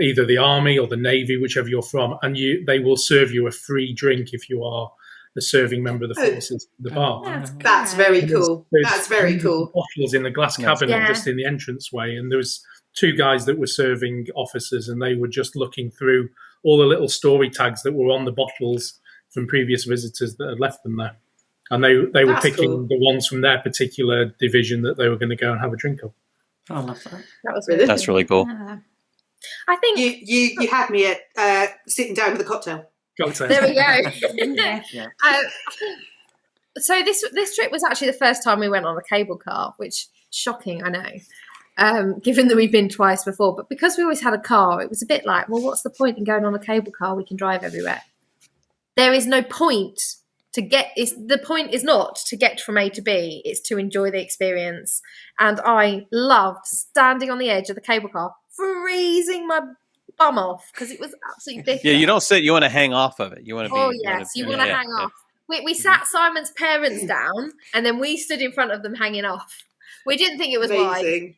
either the army or the navy, whichever you're from, and they will serve you a free drink if you are a serving member of the forces. The bar. That's very cool. That's very cool. Bottles in the glass cabinet just in the entranceway, and there was 2 guys that were serving officers, and they were just looking through all the little story tags that were on the bottles from previous visitors that had left them there. And they were picking the ones from their particular division that they were going to go and have a drink of. I love that. That was really That's really cool. I think you had me at sitting down with a cocktail. There we go. Yeah. So this trip was actually the first time we went on a cable car, which shocking, I know, given that we've been twice before. But because we always had a car, it was a bit like, well, what's the point in going on a cable car? We can drive everywhere. There is no point to get. The point is not to get from A to B. It's to enjoy the experience. And I loved standing on the edge of the cable car, freezing my bum off because it was absolutely bitter. Yeah, you don't sit. You want to hang off of it. You want to be. Oh yes, you want to hang off. We sat Simon's parents down, and then we stood in front of them hanging off. We didn't think it was wise.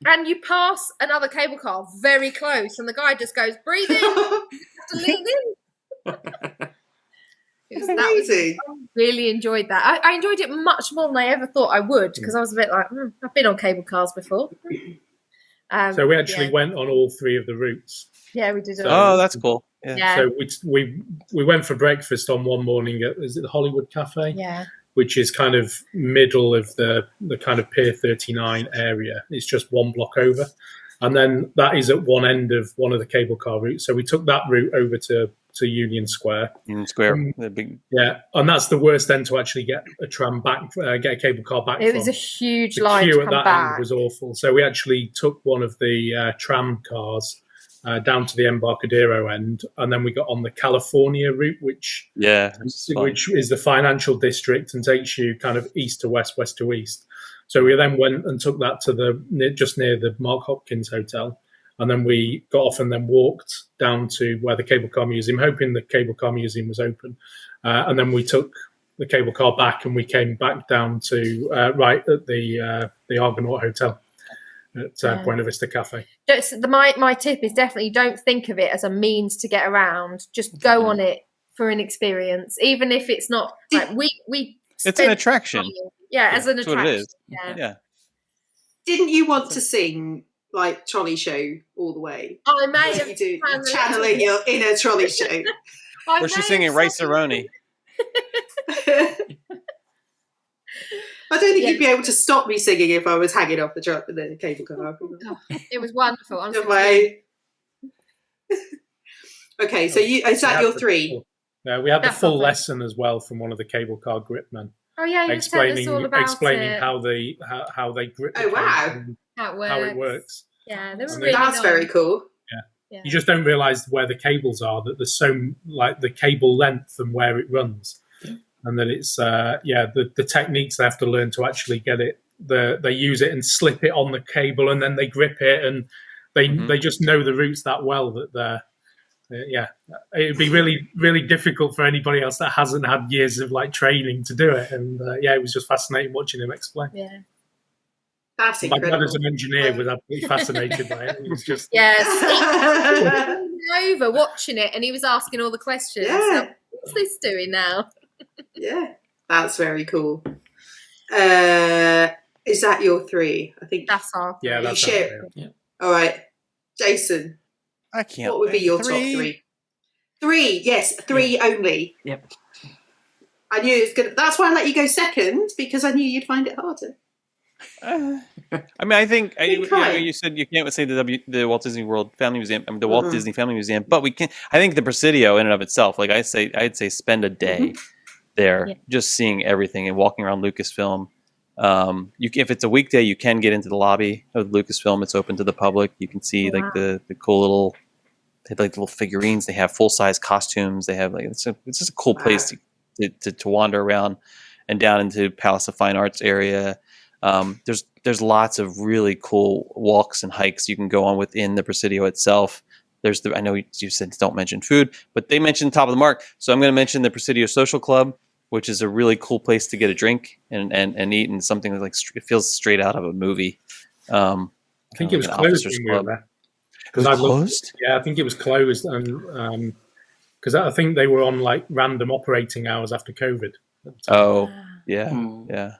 And you pass another cable car very close, and the guy just goes, "Breathe in, you have to lean in." Amazing. I really enjoyed that. I enjoyed it much more than I ever thought I would because I was a bit like, I've been on cable cars before. So we actually went on all 3 of the routes. Yeah, we did. Oh, that's cool. Yeah. So we went for breakfast on one morning at the Hollywood Cafe? Yeah. Which is kind of middle of the kind of Pier 39 area. It's just 1 block over. And then that is at one end of one of the cable car routes. So we took that route over to Union Square. Union Square, the big. Yeah, and that's the worst end to actually get a tram back, get a cable car back. It was a huge the line queue to at come that back. end was awful. So we actually took one of the tram cars down to the Embarcadero end, and then we got on the California route, which is the financial district and takes you kind of east to west, west to east. So we then went and took that to just near the Mark Hopkins Hotel. And then we got off and then walked down to where the Cable Car Museum, hoping the Cable Car Museum was open. And then we took the cable car back and we came back down to right at the Argonaut Hotel at Buena Vista Cafe. My tip is definitely don't think of it as a means to get around. Just go on it for an experience, even if it's not like we. It's an attraction. As an attraction. That's what it is. Yeah. Didn't you want to sing like trolley show all the way? I may have channeling your inner trolley show. Or she's singing Rice-A-Roni. I don't think you'd be able to stop me singing if I was hanging off the cable car. It was wonderful. Okay, so is that your 3? We had the full lesson as well from one of the cable car grip men. Oh yeah, you explaining all about explaining it. how they grip. Oh wow, how it works. Yeah, that's very cool. Yeah, you just don't realise where the cables are. That there's so like the cable length and where it runs, and that it's the techniques they have to learn to actually get it. They use it and slip it on the cable, and then they grip it, and they just know the routes that well that they're. It'd be really, really difficult for anybody else that hasn't had years of like training to do it. And it was just fascinating watching him explain. Yeah, that's incredible. My dad as an engineer was absolutely fascinated by it. It was just over watching it, and he was asking all the questions. Yeah. So, what's this doing now? Yeah, that's very cool. Is that your 3? I think that's our 3. Yeah, that's our 3. Yeah. All right, Jason. I can't. What would be your top 3? 3, yes, 3 only. Yep. I knew it was good. That's why I let you go second, because I knew you'd find it harder. I mean, I think you said you can't say the Walt Disney World Family Museum, the Walt Disney Family Museum, but we can. I think the Presidio in and of itself, like I'd say spend a day there, just seeing everything and walking around Lucasfilm. If it's a weekday, you can get into the lobby of Lucasfilm. It's open to the public. You can see like the cool little, they have like little figurines. They have full size costumes. They have like it's just a cool place to wander around, and down into Palace of Fine Arts area. There's lots of really cool walks and hikes you can go on within the Presidio itself. I know you said don't mention food, but they mentioned Top of the Mark, so I'm going to mention the Presidio Social Club, which is a really cool place to get a drink and eat, and something that it feels straight out of a movie. I think it was closed when we were there. It was closed? Yeah, I think it was closed, and because I think they were on like random operating hours after COVID. Oh, yeah, yeah.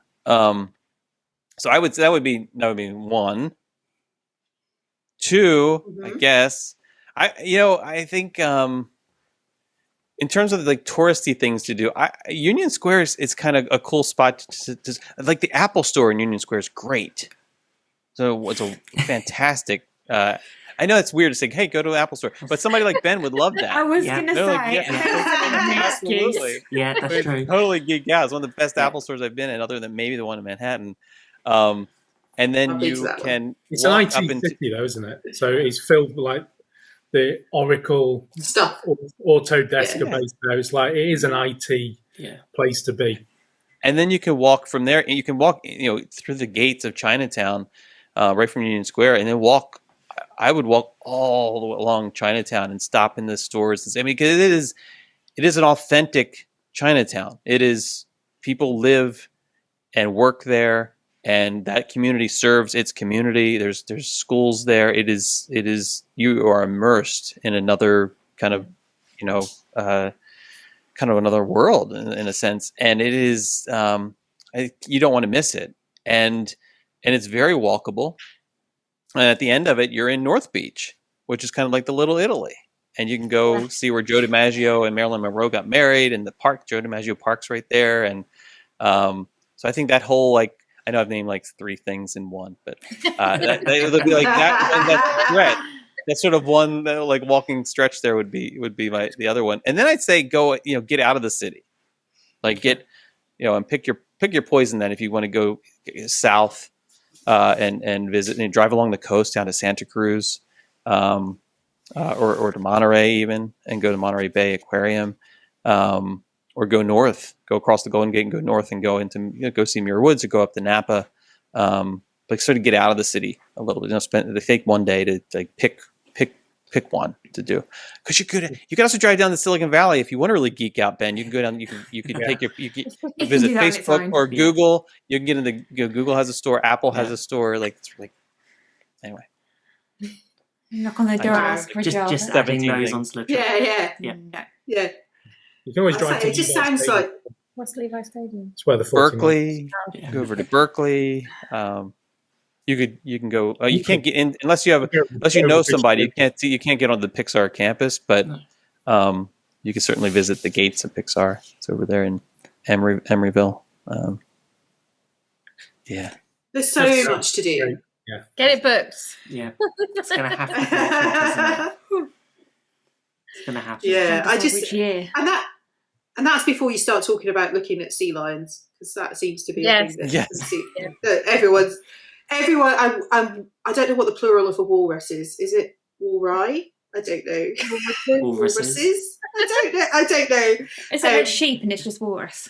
So that would be one. Two, I guess. I think in terms of like touristy things to do, Union Square is kind of a cool spot to like the Apple Store in Union Square is great. So it's a fantastic. I know it's weird to say, "Hey, go to the Apple Store," but somebody like Ben would love that. I was going to say, absolutely. Yeah, that's true. Totally geek out. It's one of the best Apple stores I've been in, other than maybe the one in Manhattan. And then you can. It's an IT city, though, isn't it? So it's filled with like the Oracle stuff, Autodesk based now. It's like it is an IT place to be. And then you can walk from there. You can walk, through the gates of Chinatown, right from Union Square, and then walk. I would walk all the way along Chinatown and stop in the stores. Because it is an authentic Chinatown. It is, people live and work there, and that community serves its community. There's schools there. It is you are immersed in another kind of another world in a sense, and it is you don't want to miss it, and it's very walkable. And at the end of it, you're in North Beach, which is kind of like the Little Italy. And you can go see where Joe DiMaggio and Marilyn Monroe got married, and the park, Joe DiMaggio Park's right there. And so I think that whole, like, I know I've named like three things in one, but it would be like that stretch. That sort of one like walking stretch there would be the other one. And then I'd say go, get out of the city, like get, and pick your poison. Then if you want to go south. And visit and drive along the coast down to Santa Cruz, or to Monterey even, and go to Monterey Bay Aquarium, or go north, go across the Golden Gate and go north and go into go see Muir Woods or go up to Napa, like sort of get out of the city a little bit. They take one day to like pick one to do, because you could also drive down the Silicon Valley if you want to really geek out, Ben. You can go down. You can take you visit Facebook or Google. You can get into Google has a store. Apple has a store. Like it's like anyway. Knock on the door. Ask for just stabbing those on slip. Yeah. No. Yeah. You can always drive. It just sounds like what's Levi Stadium? It's where the Berkeley. Go over to Berkeley. You can go. You can't get in unless you know somebody. You can't get on the Pixar campus, but you can certainly visit the gates of Pixar. It's over there in Emeryville. There's so much to do. Yeah. Get it booked. Yeah, it's gonna have to be isn't it? It's gonna have to. Yeah, which year? And that's before you start talking about looking at sea lions, because that seems to be a thing that everyone. I don't know what the plural of a walrus is. Is it walrus? I don't know. Walruses? I don't know. Is it like sheep and it's just walrus?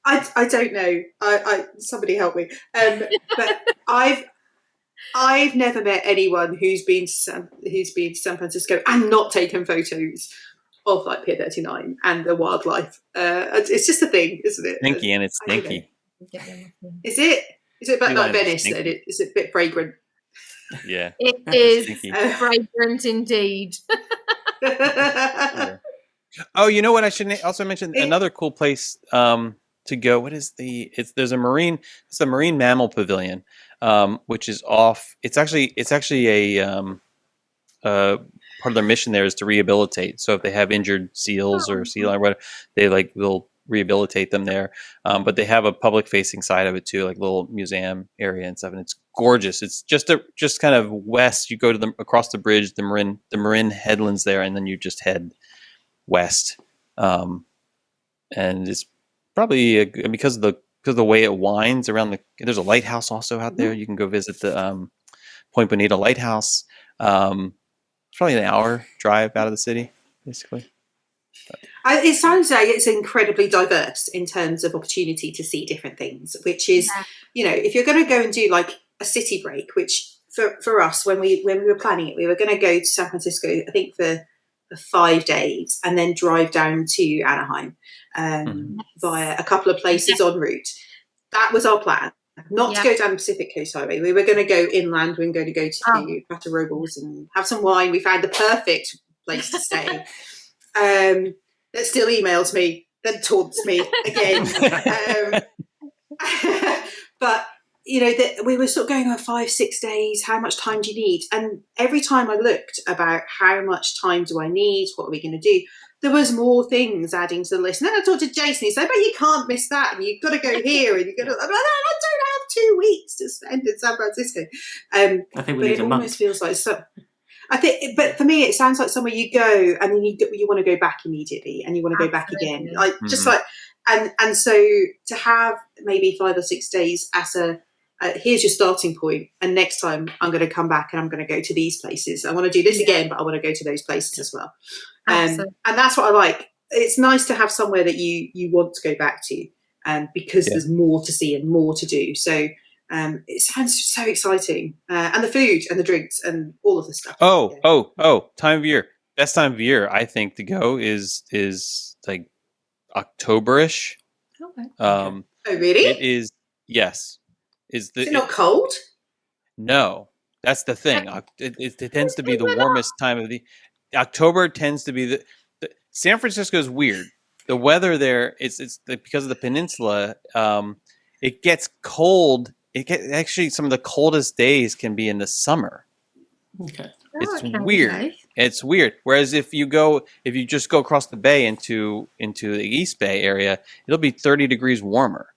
I don't know. I somebody help me. But I've never met anyone who's been to San Francisco and not taken photos of like Pier 39 and the wildlife. It's just a thing, isn't it? Stinky, and it's stinky. Is it? Is it a bit like Venice then? Is it a bit fragrant? Yeah. It is fragrant indeed. Yeah. Oh, you know what? I should also mention another cool place to go. What is it's the Marine Mammal Pavilion, which is off. It's actually a part of their mission there is to rehabilitate. So if they have injured seals or seal or whatever, they'll rehabilitate them there. But they have a public facing side of it too, like little museum area and stuff, and it's gorgeous. It's just kind of west. You go to across the bridge, the Marin headlands there, and then you just head west. And it's probably because of because of the way it winds around there's a lighthouse also out there. You can go visit the Point Bonita Lighthouse. It's probably an hour drive out of the city, basically. It sounds like it's incredibly diverse in terms of opportunity to see different things, which is, if you're going to go and do like a city break, which for us, when we were planning it, we were going to go to San Francisco, I think for 5 days, and then drive down to Anaheim via a couple of places en route. That was our plan. Not to go down the Pacific Coast Highway. We were going to go inland. We were going to go to Pato Robles and have some wine. We found the perfect place to stay. That still emails me, that taunts me again. But, we were sort of going on 5-6 days. How much time do you need? And every time I looked about how much time do I need, what are we going to do, there was more things adding to the list. And then I talked to Jason. He said, but you can't miss that. And you've got to go here. And you've got to, I don't have 2 weeks to spend in San Francisco. I think we need a month. Almost feels like so. I think, but for me, it sounds like somewhere you go and then you want to go back immediately and you want to go back again. And so to have maybe 5 or 6 days as here's your starting point, and next time I'm going to come back and I'm going to go to these places. I want to do this again, but I want to go to those places as well. And that's what I like. It's nice to have somewhere that you want to go back to, because there's more to see and more to do. So it sounds so exciting, and the food and the drinks and all of the stuff. Time of year. Best time of year I think to go is like Octoberish. Okay. Oh really? It is. Yes. Is it not cold? No, that's the thing. It tends to be the warmest time of the October. Tends to be the San Francisco is weird. The weather there it's because of the peninsula. It gets cold. Actually some of the coldest days can be in the summer. Okay. It's weird. Okay. It's weird. Whereas if you just go across the bay into the East Bay area, it'll be 30 degrees warmer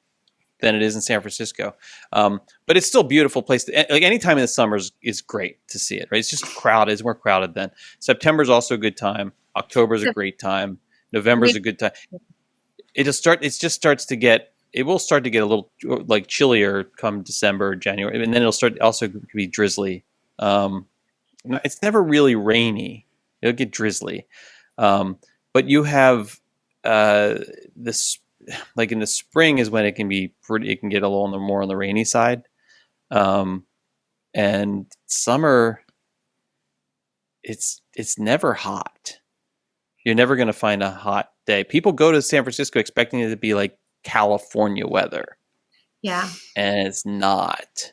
than it is in San Francisco. But it's still a beautiful place. Like any time in the summer is great to see it, right? It's just crowded. It's more crowded then. September is also a good time. October is a great time. November is a good time. It will start to get a little like chillier come December, January, and then it'll start also be drizzly. It's never really rainy. It'll get drizzly. But you have this. Like in the spring is when it can be it can get a little more on the rainy side. And summer, it's never hot. You're never going to find a hot day. People go to San Francisco expecting it to be like California weather. Yeah. And it's not.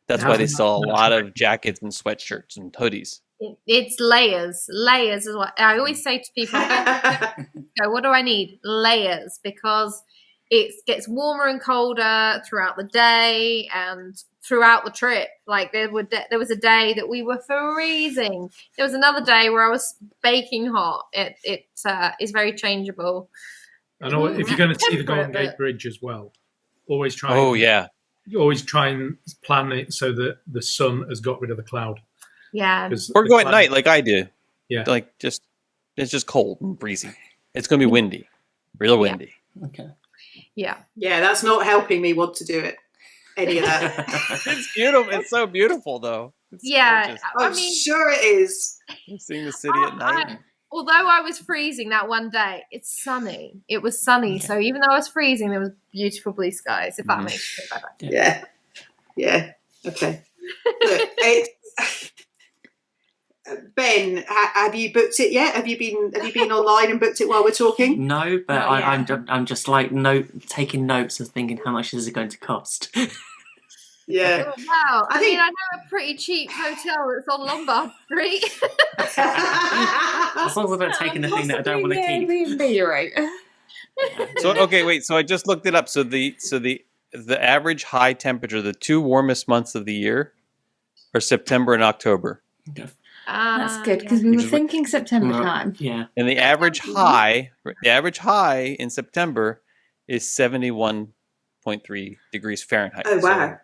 That's why they sell a lot of jackets and sweatshirts and hoodies. It's layers. Layers is what I always say to people. So what do I need? Layers, because it gets warmer and colder throughout the day and throughout the trip. Like there was a day that we were freezing. There was another day where I was baking hot. It is very changeable. I know if you're going to see the Golden Gate Bridge as well, always try. Always try and plan it so that the sun has got rid of the cloud. Yeah. Or go at night like I do. Yeah. Like it's just cold and breezy. It's going to be windy. Real windy. Yeah. Okay. Yeah. Yeah, that's not helping me want to do it. Any of that. It's beautiful. It's so beautiful though. It's gorgeous. I'm sure it is. Seeing the city at night. Although I was freezing that one day, it's sunny. It was sunny. Okay. So even though I was freezing, there was beautiful blue skies, if that makes it better. Yeah. Yeah. Okay. Look, Ben, have you booked it yet? Have you been online and booked it while we're talking? No, but I'm just like taking notes and thinking how much is it going to cost. Yeah. Oh, wow. I mean, I know a pretty cheap hotel that's on Lombard Street. As long as I don't take anything that I don't want to keep. You're right. So okay, wait. So I just looked it up. So the average high temperature, the 2 warmest months of the year, are September and October. Okay. That's good because we were thinking September time. Yeah. And the average high in September is 71.3 degrees Fahrenheit. Oh wow!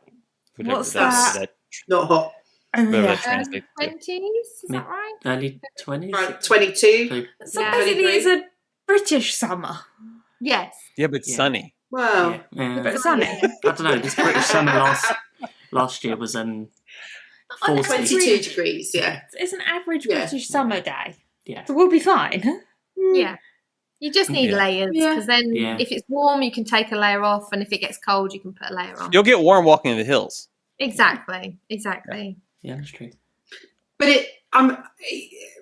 So what's that? Not hot. That translates 20s, is that right? Early 20s. Right, 22. So basically, it's a British summer. Yes. Yeah, but sunny. Wow. Yeah. But sunny. I don't know. This British summer last year was 40. 22 degrees, yeah. It's an average Yeah. British summer day. Yeah. So we'll be fine. Yeah. You just need Yeah. layers because then Yeah. if it's warm, you can take a layer off, and if it gets cold, you can put a layer on. You'll get warm walking in the hills. Exactly. Yeah, that's true. But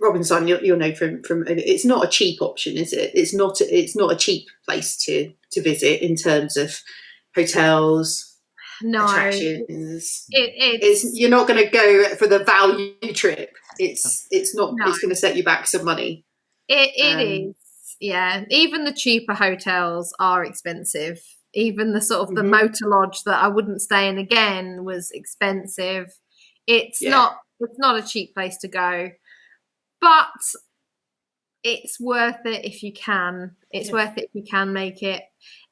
Robinson, you'll know from it's not a cheap option, is it? It's not a cheap place to visit in terms of hotels, No, attractions. it's You're not going to go for the value trip. It's not. No. It's going to set you back some money. It is. Yeah, even the cheaper hotels are expensive. Even the sort of the motor lodge that I wouldn't stay in again was expensive. It's not a cheap place to go, but it's worth it if you can. It's worth it if you can make it.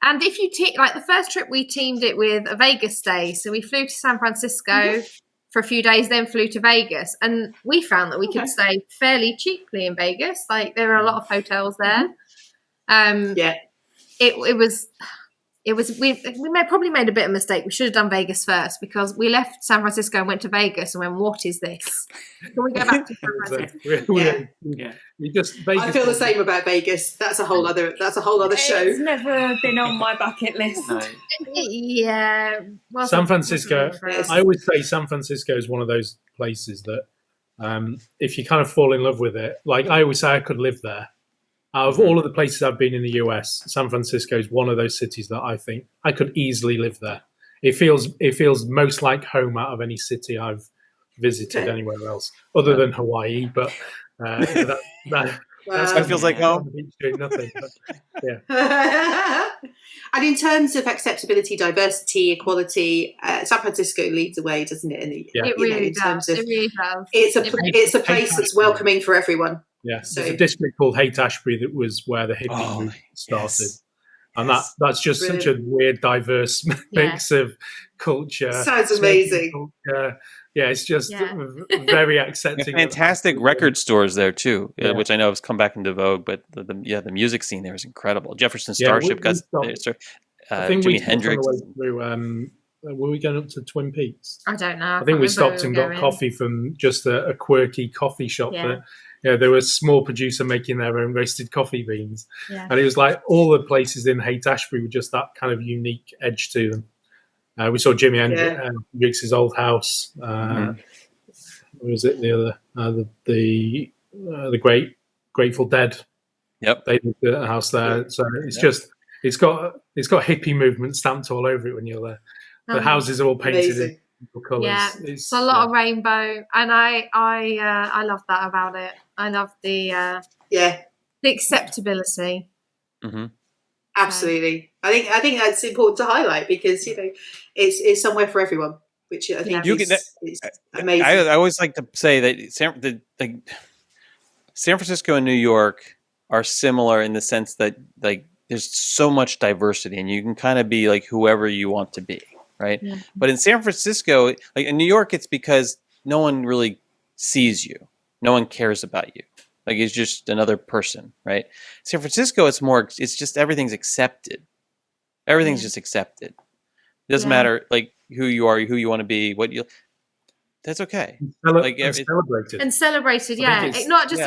And if you like the first trip, we teamed it with a Vegas stay. So we flew to San Francisco for a few days, then flew to Vegas, and we found that we could stay fairly cheaply in Vegas. Like there are a lot of hotels there. We probably made a bit of a mistake. We should have done Vegas first because we left San Francisco and went to Vegas and went, what is this? Can we go back to San Francisco? I feel the same about Vegas. That's a whole other show. It's never been on my bucket list. No. Yeah. Well, San Francisco, Yes. I always say San Francisco is one of those places that if you kind of fall in love with it, like I always say I could live there. Out of all of the places I've been in the US, San Francisco is one of those cities that I think I could easily live there. It feels most like home out of any city I've visited anywhere else, other than Hawaii. But that feels like home. Doing nothing. But, And in terms of acceptability, diversity, equality, San Francisco leads the way, doesn't it? It really does. It really does. It's a place that's welcoming for everyone. yeah, So- there's a district called Haight-Ashbury that was where the hippie movement started. Yes. And that's just such a weird, diverse mix of culture. Sounds amazing. Culture. Yeah, it's just very accepting. Fantastic record stores there too, Yeah. which I know has come back into vogue. But the music scene there is incredible. Jefferson Yeah, we- Starship, we I think Jimi we stopped on Hendrix. the way through, were we going up to Twin Peaks? I don't know. I think we can't stopped remember and where got we were going. coffee from just a quirky coffee shop Yeah. that there was a small producer making their own roasted coffee beans. Yeah. And it was like all the places in Haight-Ashbury were just that kind of unique edge to them. We saw Jimi Hendrix's old house. What was it? The other, the Great Grateful Dead. Yep. They did the house there. So it's just it's got hippie movement stamped all over it when you're there. The houses are all painted Amazing. in colours. Yeah, it's a lot of rainbow, and I love that about it. I love the acceptability. Mm-hmm. Absolutely. I think that's important to highlight because it's somewhere for everyone, which I think is amazing. I always like to say that San Francisco and New York are similar in the sense that like there's so much diversity, and you can kind of be like whoever you want to be, right? Yeah. But in San Francisco, like in New York, it's because no one really sees you, no one cares about you. Like it's just another person, right? San Francisco, it's just everything's accepted. Everything's just accepted. It doesn't matter like who you are, who you want to be, that's okay. And celebrated. Yeah. Not just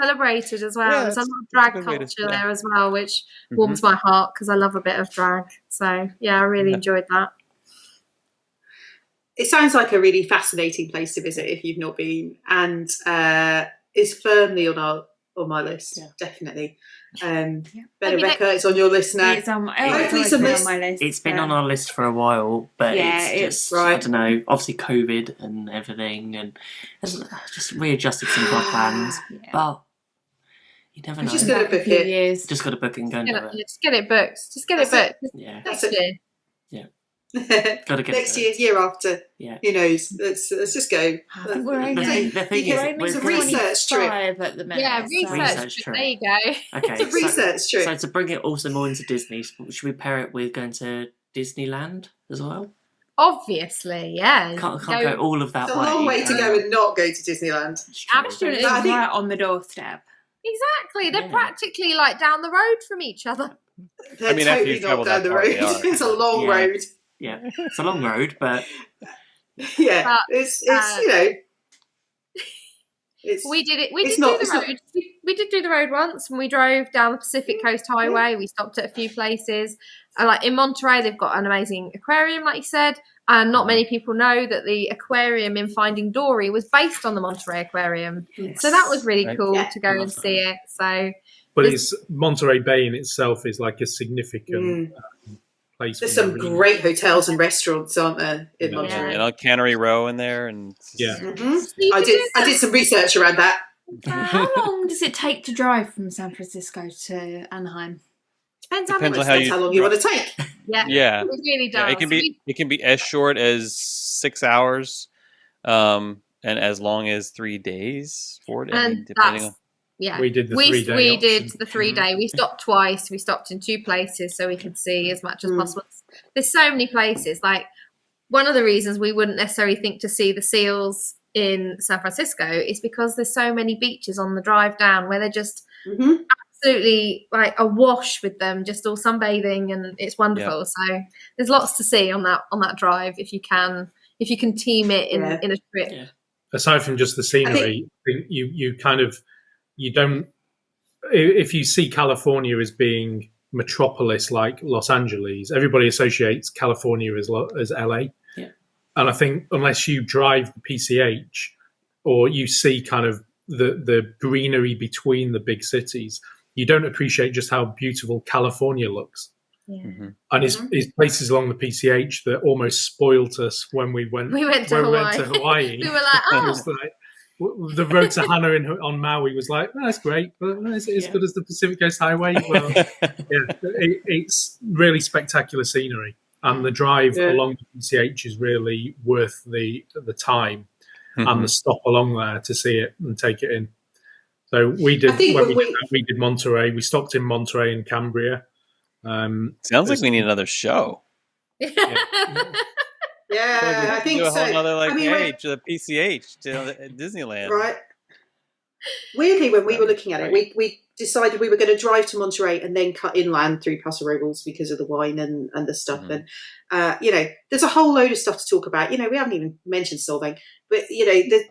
celebrated as well. There's a lot of drag culture there as well, which warms my heart because I love a bit of drag. So I really enjoyed that. It sounds like a really fascinating place to visit if you've not been, and is firmly on my list, definitely. Rebecca, it's on your list now. It's on my list. It's been on our list for a while, but it's just I don't know. Obviously, COVID and everything, and just readjusted some of our plans. But you never know. Just got to book it. Just got to book and go and do it. Just get it booked. Just get it booked. Yeah, that's it. Yeah. Gotta get next year after. Yeah. Who knows? Let's just go. I think we're only it's a research trip at the minute. Yeah, research trip. There you go. Okay, it's a research trip. So to bring it also more into Disney, should we pair it with going to Disneyland as well? Obviously, yeah. Can't go all of that way. It's a long way to go and not go to Disneyland. Absolutely, right on the doorstep. Exactly, they're practically like down the road from each other. They're totally not down the road. It's a long road. Yeah, it's a long road, but yeah, it's you know. We did it. We did do the road once, and we drove down the Pacific Coast Highway. We stopped at a few places. Like in Monterey, they've got an amazing aquarium, like you said. And not many people know that the aquarium in Finding Dory was based on the Monterey Aquarium. Yes. So that was really cool to go and see it. So, but it's Monterey Bay in itself is like a significant place. There's some great hotels and restaurants, aren't there, in Monterey? And Cannery Row in there, and I did some research around that. How long does it take to drive from San Francisco to Anaheim? Depends how long you want to take. Yeah, it really does. It can be as short as 6 hours, and as long as 3 days, 4 days, depending on. Yeah, we did the 3 day. We did the 3 day. We stopped twice. We stopped in 2 places so we could see as much as possible. There's so many places. Like one of the reasons we wouldn't necessarily think to see the seals in San Francisco is because there's so many beaches on the drive down where they're just absolutely like awash with them, just all sunbathing, and it's wonderful. So there's lots to see on that drive if you can team it in a trip. Yeah. Aside from just the scenery, you don't. If you see California as being metropolis like Los Angeles, everybody associates California as LA. Yeah. And I think unless you drive the PCH or you see kind of the greenery between the big cities, you don't appreciate just how beautiful California looks. Yeah. And it's places along the PCH that almost spoilt us when we went to Hawaii. We were like, oh. The road to Hana on Maui was like, that's great, but is it as good as the Pacific Coast Highway? Well, it's really spectacular scenery, and the drive along the PCH is really worth the time and the stop along there to see it and take it in. So we did we did Monterey. We stopped in Monterey and Cambria. Sounds like we need another show. Yeah, I think do a so. Whole other to the PCH to Disneyland, right? Weirdly, when we were looking at it, we decided we were going to drive to Monterey and then cut inland through Paso Robles because of the wine and the stuff. And there's a whole load of stuff to talk about. We haven't even mentioned Solvang, but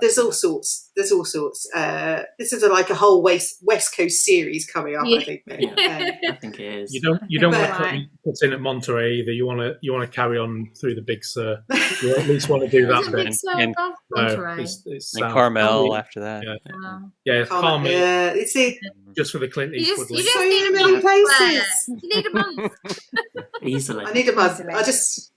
there's all sorts. This is like a whole West Coast series coming up. I think. I think it is. You don't want to put in at Monterey either. You want to carry on through the Big Sur. You at least want to do that bit. And Carmel after that. Yeah, Carmel. Yeah, it's just for the Clint Eastwood. You just need a million places. You need a month. Easily. I need a month. I just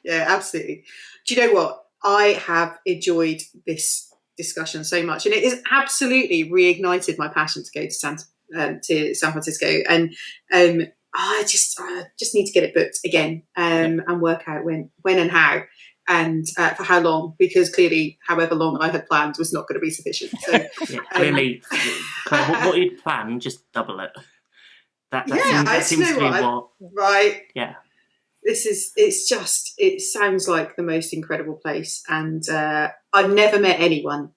absolutely. Do you know what? I have enjoyed this discussion so much, and it has absolutely reignited my passion to go to San Francisco, and I just need to get it booked again and work out when and how. And for how long, because clearly however long I had planned was not going to be sufficient. So, clearly, what you'd planned, just double it. That seems to be what... Right. Yeah. It sounds like the most incredible place. And I've never met anyone,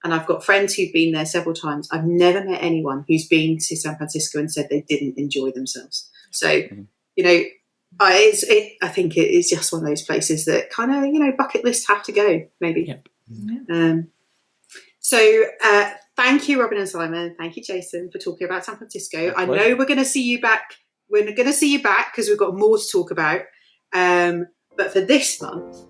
and I've got friends who've been there several times. I've never met anyone who's been to San Francisco and said they didn't enjoy themselves. So, I think it is just one of those places that kind of, bucket list have to go, maybe. Yep. So thank you, Robyn and Simon. Thank you, Jason, for talking about San Francisco. I know we're going to see you back. We're going to see you back because we've got more to talk about. But for this month...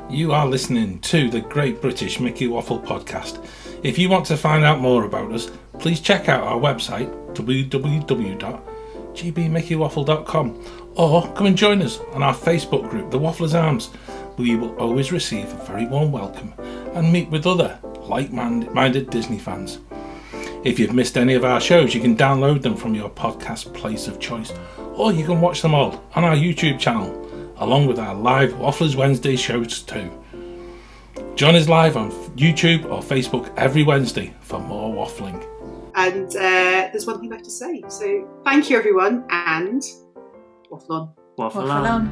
You are listening to the Great British Mickey Waffle podcast. If you want to find out more about us, please check out our website, www.gbmickeywaffle.com, or come and join us on our Facebook group, The Waffler's Arms, where you will always receive a very warm welcome and meet with other like-minded Disney fans. If you've missed any of our shows, you can download them from your podcast place of choice, or you can watch them all on our YouTube channel, along with our live Wafflers Wednesday shows too. Join us live on YouTube or Facebook every Wednesday for more waffling. And there's one thing left to say. So thank you, everyone, and waffle on. Waffle on.